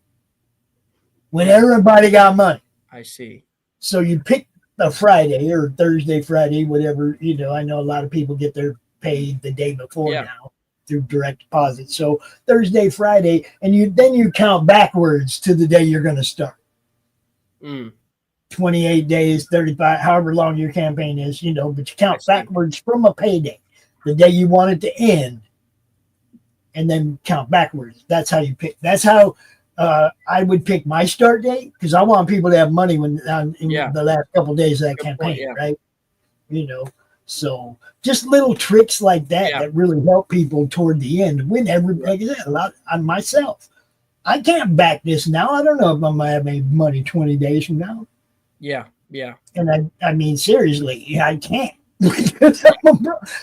when everybody got money. I see. So you pick a Friday or Thursday, Friday, whatever. I know a lot of people get their paid the day before now through direct deposit. So Thursday, Friday, and you count backwards to the day you're going to start. 28 days, 35, however long your campaign is, but you count backwards from a payday, the day you want it to end, and then count backwards. That's how you pick. That's how I would pick my start date, because I want people to have money in the last couple of days of that campaign, right? So just little tricks like that really help people toward the end. When everybody, like I said, a lot on myself, I can't back this now. I don't know if I'm gonna have any money 20 days from now. Yeah. And I mean, seriously, I can't.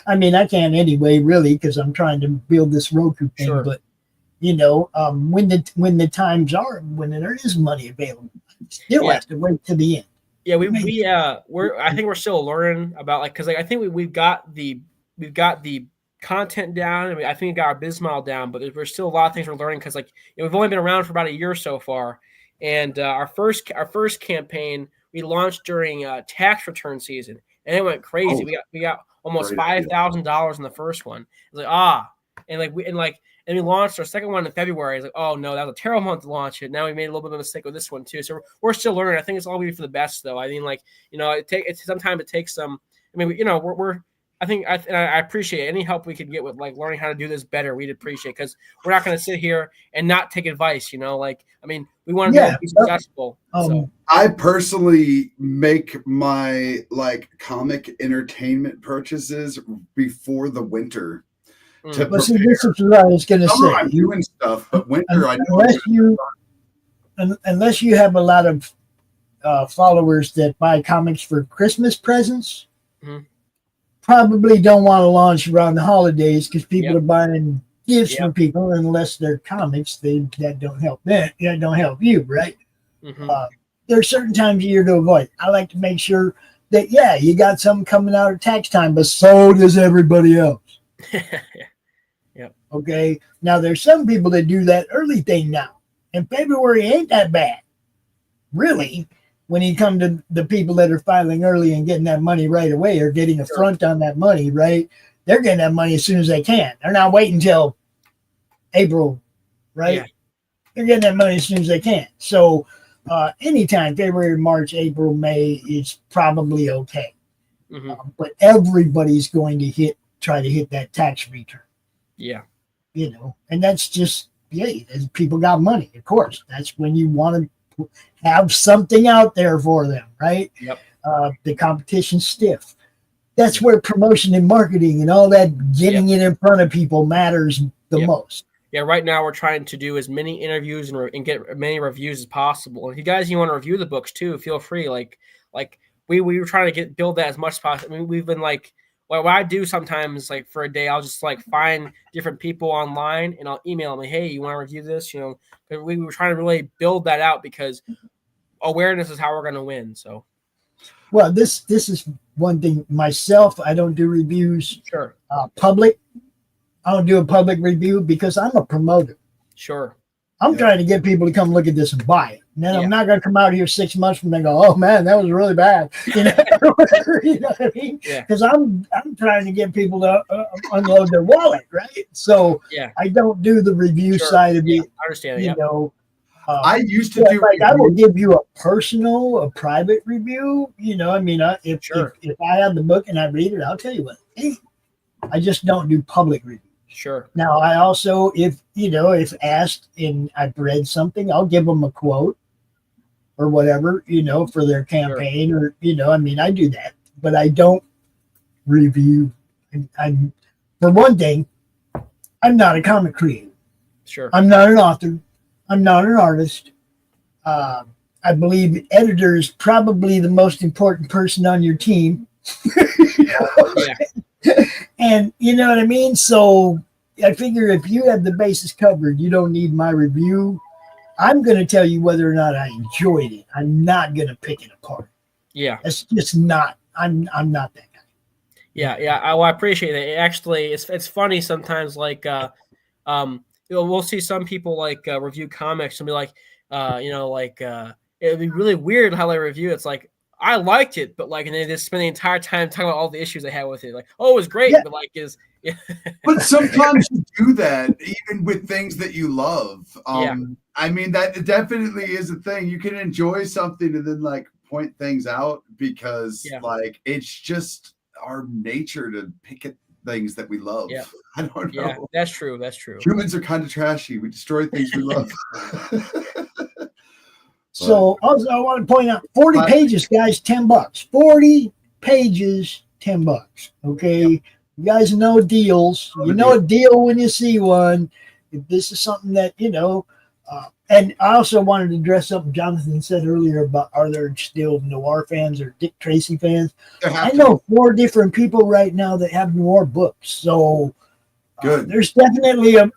I mean, I can't anyway, really, because I'm trying to build this Roku thing. Sure. But when the times are when there is money available, still have to wait to the end. Yeah, I think we're still learning about because I think we've got the content down, and I think we got our business model down, but there's still a lot of things we're learning because we've only been around for about a year so far, and our first campaign we launched during tax return season, and it went crazy. We got almost $5,000 in the first one. It's and we launched our second one in February. It's like, oh no, that was a terrible month to launch it. Now we made a little bit of a mistake with this one too. So we're still learning. I think it's all be for the best, though. I mean, sometimes it takes some. I mean, I appreciate any help we could get with learning how to do this better. We'd appreciate, because we're not going to sit here and not take advice. We want to be successful. So. I personally make my comic entertainment purchases before the winter. But see, this is what I was going to say. I'm doing stuff, but winter, unless you have a lot of followers that buy comics for Christmas presents, probably don't want to launch around the holidays, because people are buying gifts for people, unless they're comics that don't help them, don't help you, right? There are certain times a year to avoid. I like to make sure that you got something coming out of tax time, but so does everybody else. Okay. Now there's some people that do that early thing now, and February ain't that bad, really. When you come to the people that are filing early and getting that money right away, or getting a front on that money, right? They're getting that money as soon as they can. They're not waiting until April, right? Yeah. They're getting that money as soon as they can. So anytime February, March, April, May is probably okay. But everybody's going to try to hit that tax return. Yeah. And that's just, people got money, of course. That's when you want to have something out there for them, right? Yep. The competition's stiff. That's where promotion and marketing and all that getting it in front of people matters the most. Yeah, right now we're trying to do as many interviews and get as many reviews as possible. And if you want to review the books too, feel free. We were trying to build that as much as possible. I mean, we've been what I do sometimes, for a day, I'll just find different people online and I'll email them, hey, you want to review this? We were trying to really build that out, because awareness is how we're going to win. So, well, this is one thing. Myself, I don't do reviews. Sure. Public. I don't do a public review because I'm a promoter. Sure. I'm trying to get people to come look at this and buy it. And then I'm not going to come out here 6 months from now and go, oh man, that was really bad. You know what I mean? Because I'm trying to get people to unload their wallet, right? So I don't do the review side of it. I understand. I used to do. I will give you a private review. If I have the book and I read it, I'll tell you what. Hey, I just don't do public reviews. Sure. Now, I also, if asked and I've read something, I'll give them a quote. or whatever, for their campaign, or I mean, I do that, but I don't review. I'm for one thing, I'm not a comic creator. Sure. I'm not an author. I'm not an artist. I believe editor is probably the most important person on your team. Yeah. And you know what I mean? So I figure if you have the bases covered, you don't need my review. I'm going to tell you whether or not I enjoyed it. I'm not going to pick it apart. Yeah. It's just not. I'm not that guy. Yeah. I appreciate it. Actually, it's funny sometimes. Like, we'll see some people like review comics and be like, it'd be really weird how they review. It's like, I liked it, but like, and they just spend the entire time talking about all the issues they had with it. Like, oh, it was great, Yeah. but like, But sometimes you do that even with things that you love. Yeah. I mean, that definitely is a thing. You can enjoy something and then like point things out because like it's just our nature to pick at things that we love. Yeah. I don't know. Yeah, that's true. That's true. Humans are kind of trashy. We destroy things we love. So also, I want to point out 40 pages, guys, $10. 40 pages, $10. Okay. Yep. You guys know deals. You know a deal when you see one. If this is something that, and I also wanted to address something Jonathan said earlier about are there still noir fans or Dick Tracy fans? I know 4 different people right now that have noir books. So good. There's definitely a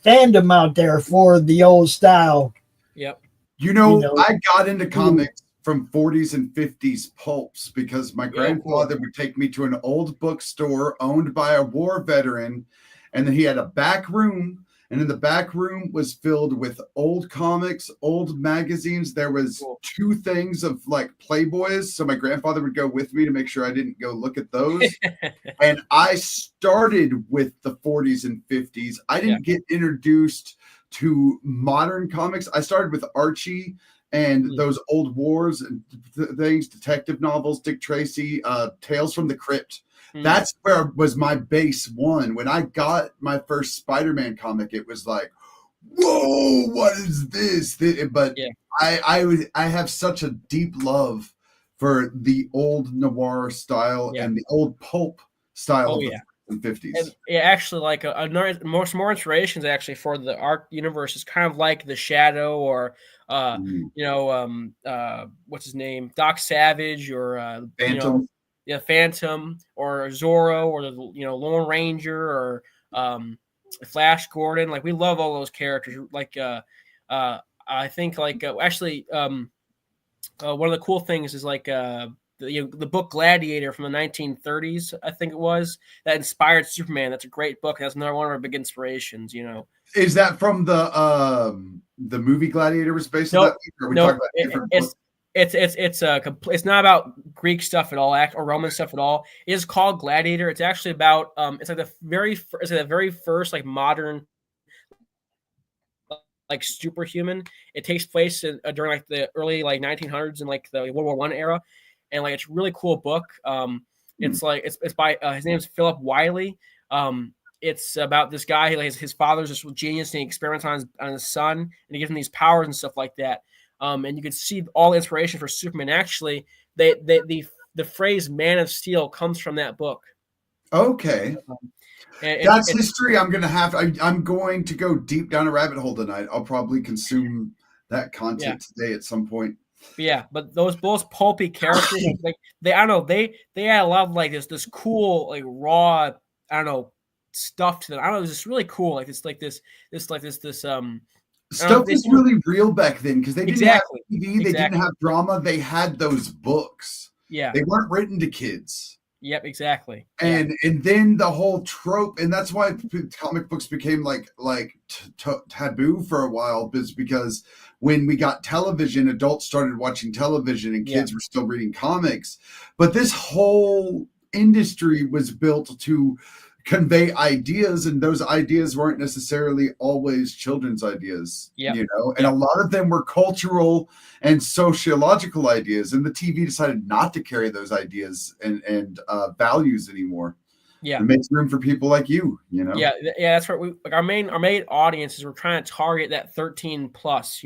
fandom out there for the old style. Yep. I got into comics from 40s and 50s pulps because my grandfather would take me to an old bookstore owned by a war veteran, and then he had a back room, and in the back room was filled with old comics, old magazines. There was 2 things of like Playboys, so my grandfather would go with me to make sure I didn't go look at those. And I started with the 40s and 50s. I didn't get introduced to modern comics. I started with Archie and those old wars and things, detective novels, Dick Tracy, Tales from the Crypt. That's where was my base one. When I got my first Spider-Man comic, it was like, whoa, what is this? But I have such a deep love for the old noir style and the old pulp style of the 50s. And actually, like more inspirations actually for the art universe is kind of like The Shadow or what's his name, Doc Savage or Phantom. Phantom or Zorro or the Lone Ranger or Flash Gordon. Like we love all those characters. Like I think like actually one of the cool things is like the book Gladiator from the 1930s, I think it was, that inspired Superman. That's a great book. That's another one of our big inspirations. Is that from the movie Gladiator was based on that? Or are we talking about different books? It's not about Greek stuff at all, or Roman stuff at all. It is called Gladiator. It's actually about it's like the very first like modern like superhuman. It takes place during like the early like 1900s and like the World War I era, and like it's a really cool book. It's like it's by his name is Philip Wiley. It's about this guy. His father's this genius, and he experiments on his son, and he gives him these powers and stuff like that. And you can see all the inspiration for Superman. Actually, the phrase "Man of Steel" comes from that book. Okay, that's history. I'm going to go deep down a rabbit hole tonight. I'll probably consume that content today at some point. Yeah, but those pulpy characters, like they add a lot of like this cool like raw stuff to them. I don't know, it was just really cool. Like this stuff was really real back then because they didn't have TV, they didn't have drama, they had those books. Yeah, they weren't written to kids. Yep, exactly. And then the whole trope, and that's why comic books became like taboo for a while, because when we got television, adults started watching television and kids were still reading comics. But this whole industry was built to convey ideas, and those ideas weren't necessarily always children's ideas, and a lot of them were cultural and sociological ideas, and the TV decided not to carry those ideas and values anymore. It makes room for people like you. That's right. Our main audience is we're trying to target that 13 plus,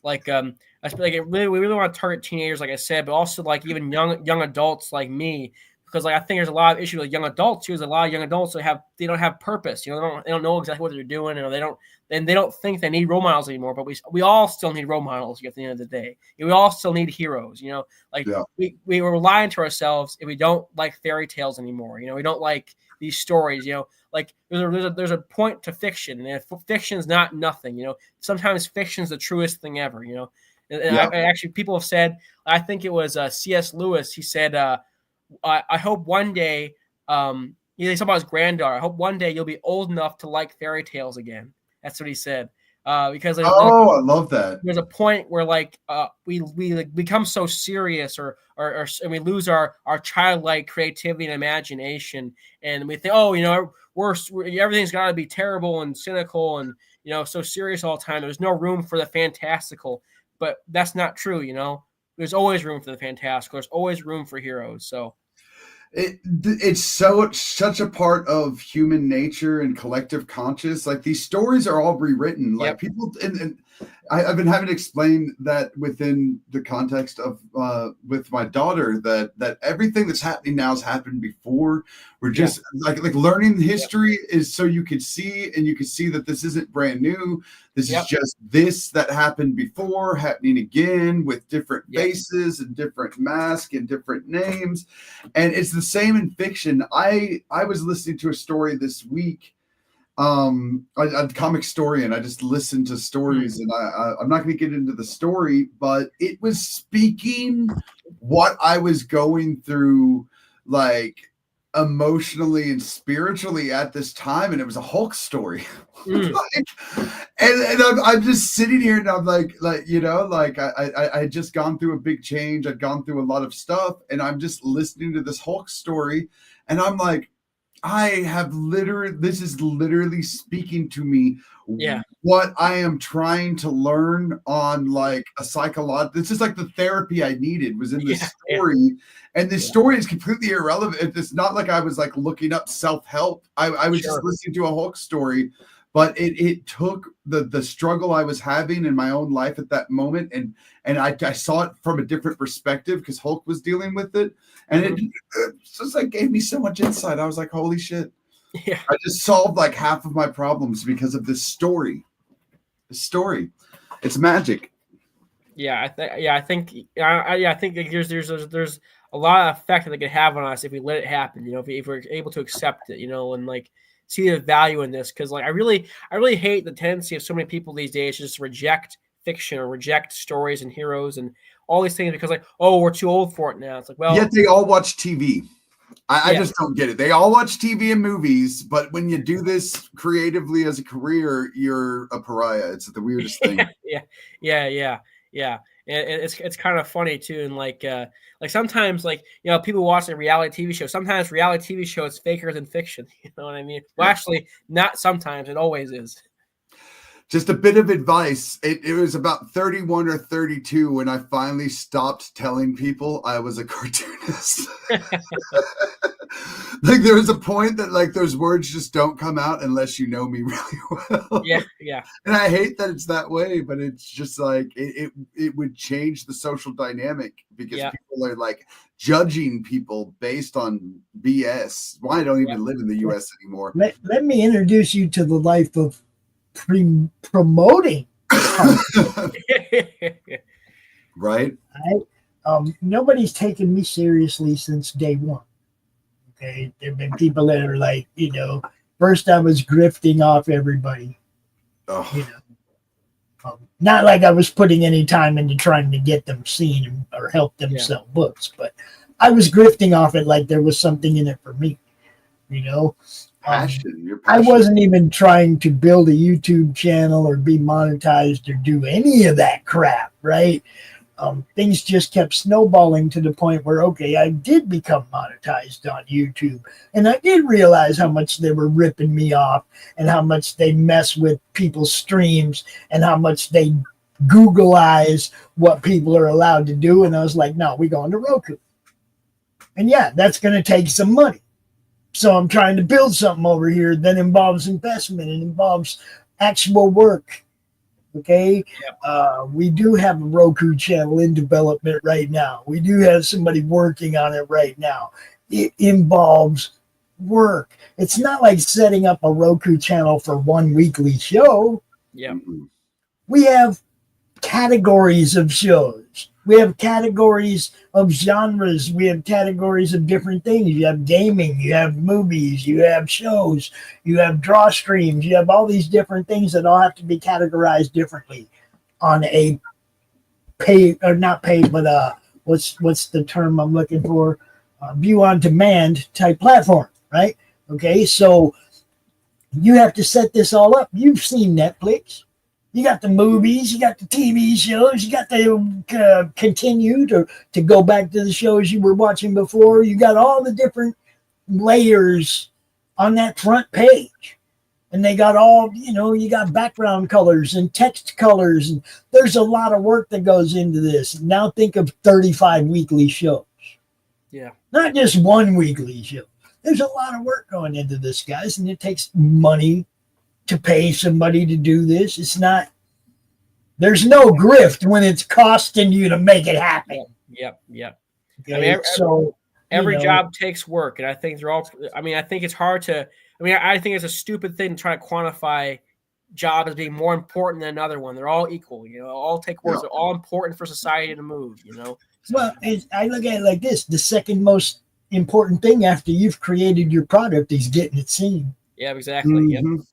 we really want to target teenagers, like I said, but also like even young adults like me, because like I think there's a lot of issues with young adults too. There's a lot of young adults that they don't have purpose. They don't know exactly what they're doing, and they don't think they need role models anymore. But we all still need role models at the end of the day. We all still need heroes. We were lying to ourselves if we don't like fairy tales anymore. We don't like these stories. Like there's a point to fiction, and if fiction is not nothing. Sometimes fiction is the truest thing ever. And actually, people have said, I think it was C.S. Lewis. He said, I hope one day, he's talking about his granddaughter. I hope one day you'll be old enough to like fairy tales again. That's what he said. Because I love that. There's a point where we become so serious, or and we lose our childlike creativity and imagination, and we think, everything's got to be terrible and cynical and so serious all the time. There's no room for the fantastical, but that's not true. There's always room for the fantastical. There's always room for heroes. So it's such a part of human nature and collective conscious. Like these stories are all rewritten. Like people, and I've been having to explain that within the context of with my daughter that everything that's happening now has happened before. We're just like learning history is so you can see, and you can see that this isn't brand new. This is just this that happened before happening again with different faces and different masks and different names. And it's the same in fiction. I was listening to a story this week. A comic story, and I just listened to stories, and I'm not going to get into the story, but it was speaking what I was going through, like emotionally and spiritually at this time, and it was a Hulk story. And I'm just sitting here, and I'm like I had just gone through a big change. I'd gone through a lot of stuff, and I'm just listening to this Hulk story, and I'm like, this is literally speaking to me what I am trying to learn on like a psychological. This is like the therapy I needed was in this story. And this story is completely irrelevant. It's not like I was like looking up self-help. I was just listening to a Hulk story, but it took the struggle I was having in my own life at that moment. And I saw it from a different perspective because Hulk was dealing with it. And it just like gave me so much insight. I was like, holy shit. Yeah. I just solved like half of my problems because of this story. This story. It's magic. I think there's a lot of effect that it could have on us if we let it happen, if we're able to accept it, and like see the value in this. Cause like I really hate the tendency of so many people these days to just reject fiction or reject stories and heroes and all these things because like, oh, we're too old for it now. It's like, well, yet they all watch TV. I just don't get it. They all watch TV and movies, but when you do this creatively as a career, you're a pariah. It's the weirdest thing. Yeah. And it's kind of funny too. And like sometimes like, people watch a reality TV show. Sometimes reality TV show is faker than fiction. You know what I mean? Well, actually not sometimes. It always is. Just a bit of advice. It was about 31 or 32 when I finally stopped telling people I was a cartoonist. Like there was a point that like those words just don't come out unless you know me really well. Yeah. And I hate that it's that way, but it's just like it would change the social dynamic because people are like judging people based on BS. Why don't even live in the US anymore? Let me introduce you to the life of promoting. Right? Nobody's taken me seriously since day one. Okay, there have been people that are like, first I was grifting off everybody. Not like I was putting any time into trying to get them seen or help them sell books, but I was grifting off it like there was something in it for me. Passion. I wasn't even trying to build a YouTube channel or be monetized or do any of that crap, right? Things just kept snowballing to the point where, okay, I did become monetized on YouTube. And I did realize how much they were ripping me off and how much they mess with people's streams and how much they Googleize what people are allowed to do. And I was like, no, we're going to Roku. And that's going to take some money. So I'm trying to build something over here that involves investment and involves actual work. Okay. Yep. We do have a Roku channel in development right now. We do have somebody working on it right now. It involves work. It's not like setting up a Roku channel for one weekly show. Yeah. We have categories of shows. We have categories of genres. We have categories of different things. You have gaming, you have movies, you have shows, you have draw streams, you have all these different things that all have to be categorized differently on a pay or not paid, but what's the term I'm looking for? View on demand type platform, right? Okay, so you have to set this all up. You've seen Netflix. You got the movies, you got the TV shows, you got to continue to go back to the shows you were watching before. You got all the different layers on that front page. And they got all, you got background colors and text colors. And there's a lot of work that goes into this. Now think of 35 weekly shows. Yeah. Not just one weekly show. There's a lot of work going into this, guys, and it takes money to pay somebody to do this. It's not, there's no grift when it's costing you to make it happen. Yep. Okay? I mean, every so, job takes work. And I think I think it's hard to, I think it's a stupid thing to try to quantify job as being more important than another one. They're all equal, all take work. They're all important for society to move, Well, I look at it like this. The second most important thing after you've created your product is getting it seen. Yeah, exactly. Mm-hmm. Yep.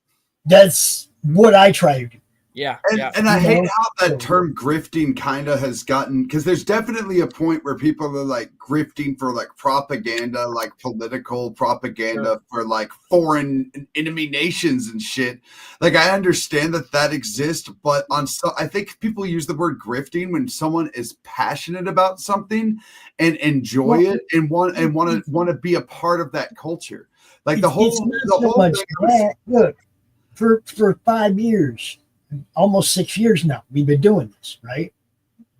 That's what I try to do. Yeah. And I hate how that term grifting kind of has gotten, because there's definitely a point where people are like grifting for like propaganda, like political propaganda for like foreign enemy nations and shit. Like I understand that exists, but I think people use the word grifting when someone is passionate about something and enjoy it and want to be a part of that culture. Like the whole much that. Look, for 5 years. Almost 6 years now, we've been doing this, right?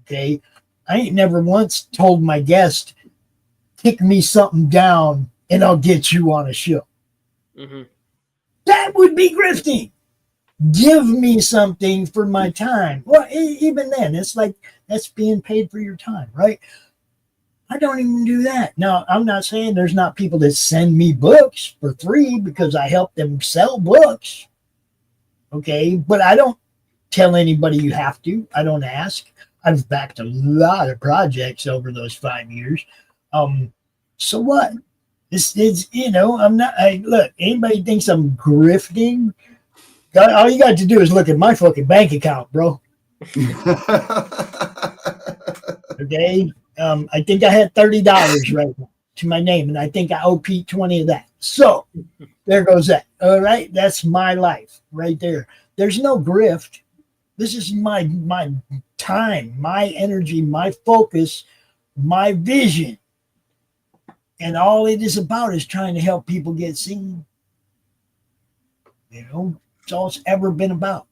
Okay. I ain't never once told my guest, kick me something down and I'll get you on a show. Mm-hmm. That would be grifting. Give me something for my time. Well, even then, it's like that's being paid for your time, right? I don't even do that. Now, I'm not saying there's not people that send me books for free because I help them sell books. Okay. But I don't tell anybody you have to. I don't ask. I've backed a lot of projects over those 5 years. So what? It's I'm not. Look, anybody thinks I'm grifting? All you got to do is look at my fucking bank account, bro. Okay. I think I had $30 right now to my name, and I think I owe Pete 20 of that. So there goes that. All right. That's my life right there. There's no grift. This is my time, my energy, my focus, my vision. And all it is about is trying to help people get seen. It's all it's ever been about.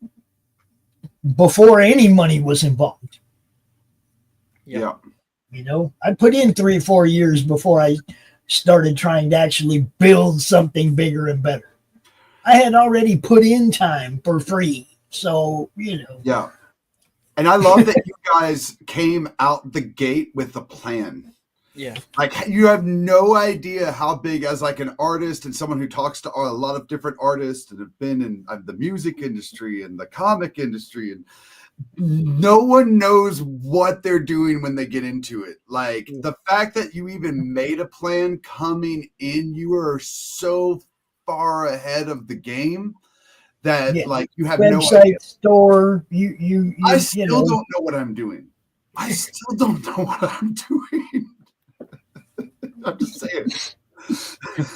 Before any money was involved. Yeah. I put in 3 or 4 years before I started trying to actually build something bigger and better. I had already put in time for free. So, Yeah. And I love that you guys came out the gate with a plan. Yeah. Like you have no idea how big as like an artist and someone who talks to a lot of different artists and have been in the music industry and the comic industry, and no one knows what they're doing when they get into it. Like the fact that you even made a plan coming in, you are so far ahead of the game that like you have no idea. Store, I still don't know what I'm doing. I still don't know what I'm doing. I'm just saying.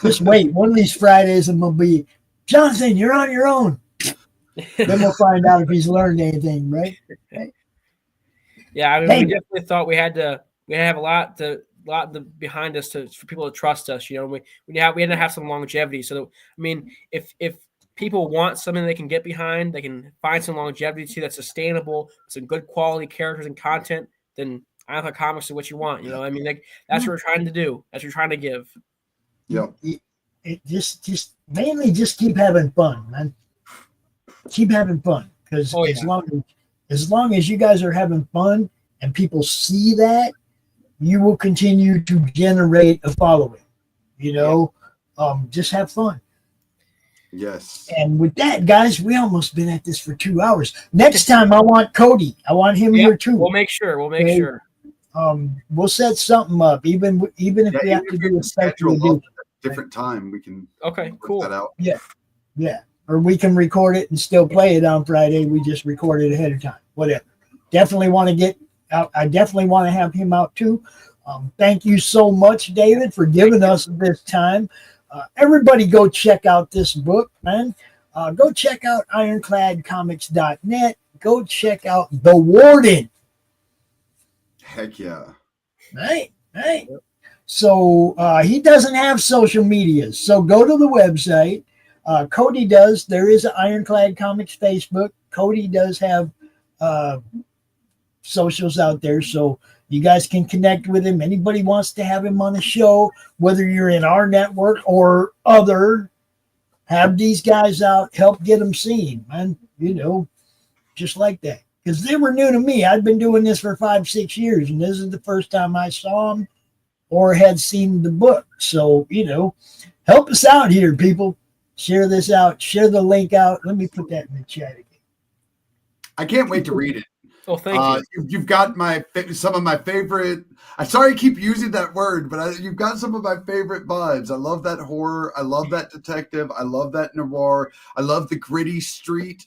Just wait. One of these Fridays, I'm gonna be, Jonathan, you're on your own. Then we'll find out if he's learned anything, right? Yeah, we definitely thought we had to have a lot behind us for people to trust us. We had to have some longevity. So if people want something they can get behind, they can find some longevity to that's sustainable, some good quality characters and content, then Ironclad Comics is what you want. That's what we're trying to do. That's what we're trying to give. Yeah. It just mainly just keep having fun, man. Keep having fun, because as long as as long as you guys are having fun and people see that, you will continue to generate a following. Just have fun. Yes. And with that, guys, we almost been at this for 2 hours. Next time, I want Cody. I want him here too. We'll make sure. Sure. We'll set something up, even if we have to do a special edition. Different time, we can. Okay, cool. That out. Yeah. Or we can record it and still play it on Friday. We just record it ahead of time. Whatever. Definitely want to get out. I definitely want to have him out too. Thank you so much, David, for giving us this time. Everybody go check out this book, man. Go check out ironcladcomics.net. Go check out The Warden. Heck yeah. Right. So he doesn't have social media. So go to the website. Cody does. There is an Ironclad Comics Facebook. Cody does have socials out there. So you guys can connect with him. Anybody wants to have him on a show, whether you're in our network or other, have these guys out, help get them seen, man. Just like that. Because they were new to me. I'd been doing this for 5-6 years, and this is the first time I saw them or had seen the book. So, help us out here, people. Share this out. Share the link out. Let me put that in the chat again. I can't wait to read it. Oh, thank you. You've got some of my favorite. I'm sorry I keep using that word, but you've got some of my favorite vibes. I love that horror. I love that detective. I love that noir. I love the gritty street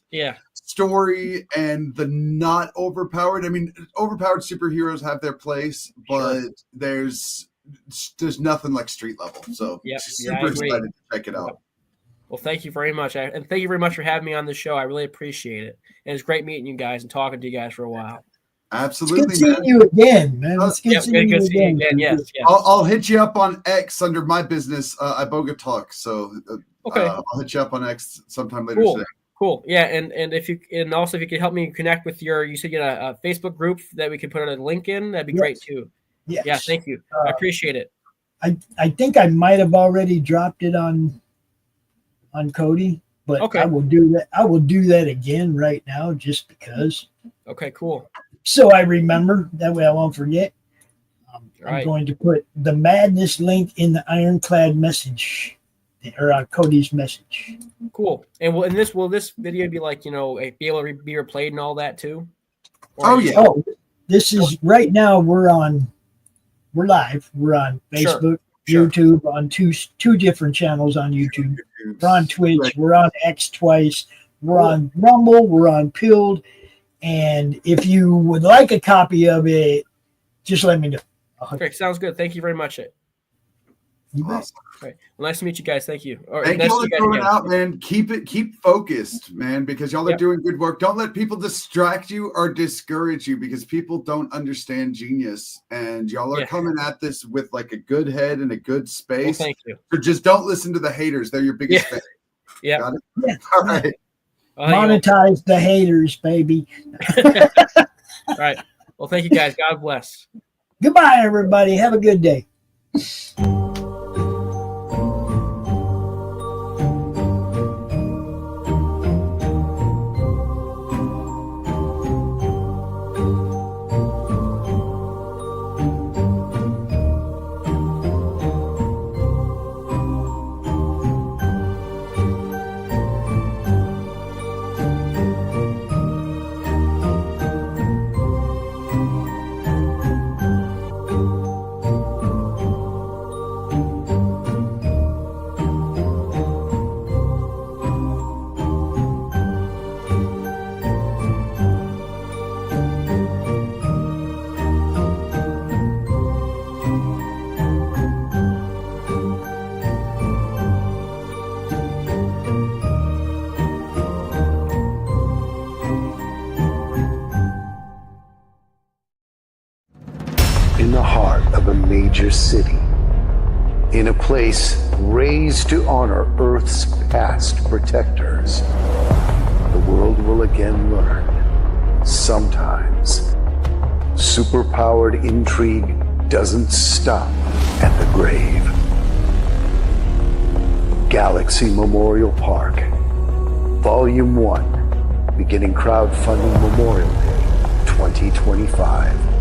story and the not overpowered. I mean, overpowered superheroes have their place, but there's nothing like street level. So super excited to check it out. Well, thank you very much. And thank you very much for having me on the show. I really appreciate it. And it's great meeting you guys and talking to you guys for a while. Absolutely, it's good seeing you again, man. It's good seeing you again. Yes. I'll hit you up on X under my business, Iboga Talk. So I'll hit you up on X sometime later today. Cool. Yeah, and if you could help me connect with you said you had a Facebook group that we could put a link in, that'd be great too. Yes. Yeah, thank you. I appreciate it. I think I might have already dropped it on Cody, but I will do that. I will do that again right now just because. Okay, cool. So I remember, that way I won't forget. I'm going to put the madness link in the Ironclad message, or Cody's message. Cool. And will this video be like, be able to be replayed and all that too? This is right now. We're live. We're on Facebook, YouTube, on two different channels on YouTube. We're on Twitch. We're on X twice. We're on Rumble. We're on Pilled. And if you would like a copy of it, just let me know. Okay, sounds good. Thank you very much. Awesome. Right. Well, nice to meet you guys. Thank you. Thank you all for coming out, man. Keep focused, man, because y'all are doing good work. Don't let people distract you or discourage you, because people don't understand genius. And y'all are coming at this with like a good head and a good space. Well, thank you. So just don't listen to the haters. They're your biggest fans. Yeah. Got it? All right. Monetize the haters, baby. All right. Well, thank you guys. God bless. Goodbye, everybody. Have a good day. In the heart of a major city, in a place raised to honor Earth's past protectors, the world will again learn, sometimes, superpowered intrigue doesn't stop at the grave. Galaxy Memorial Park, Volume 1, beginning crowdfunding Memorial Day. 2025.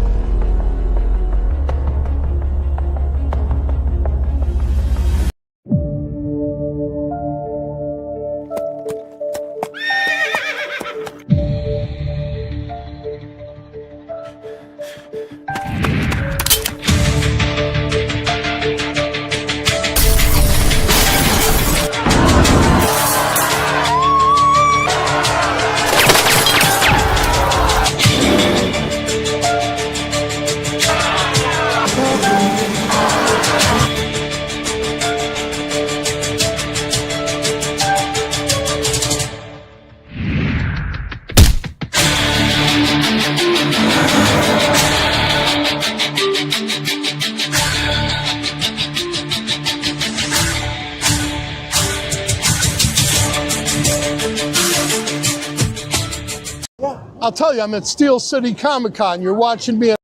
I'll tell you, I'm at Steel City Comic Con. You're watching me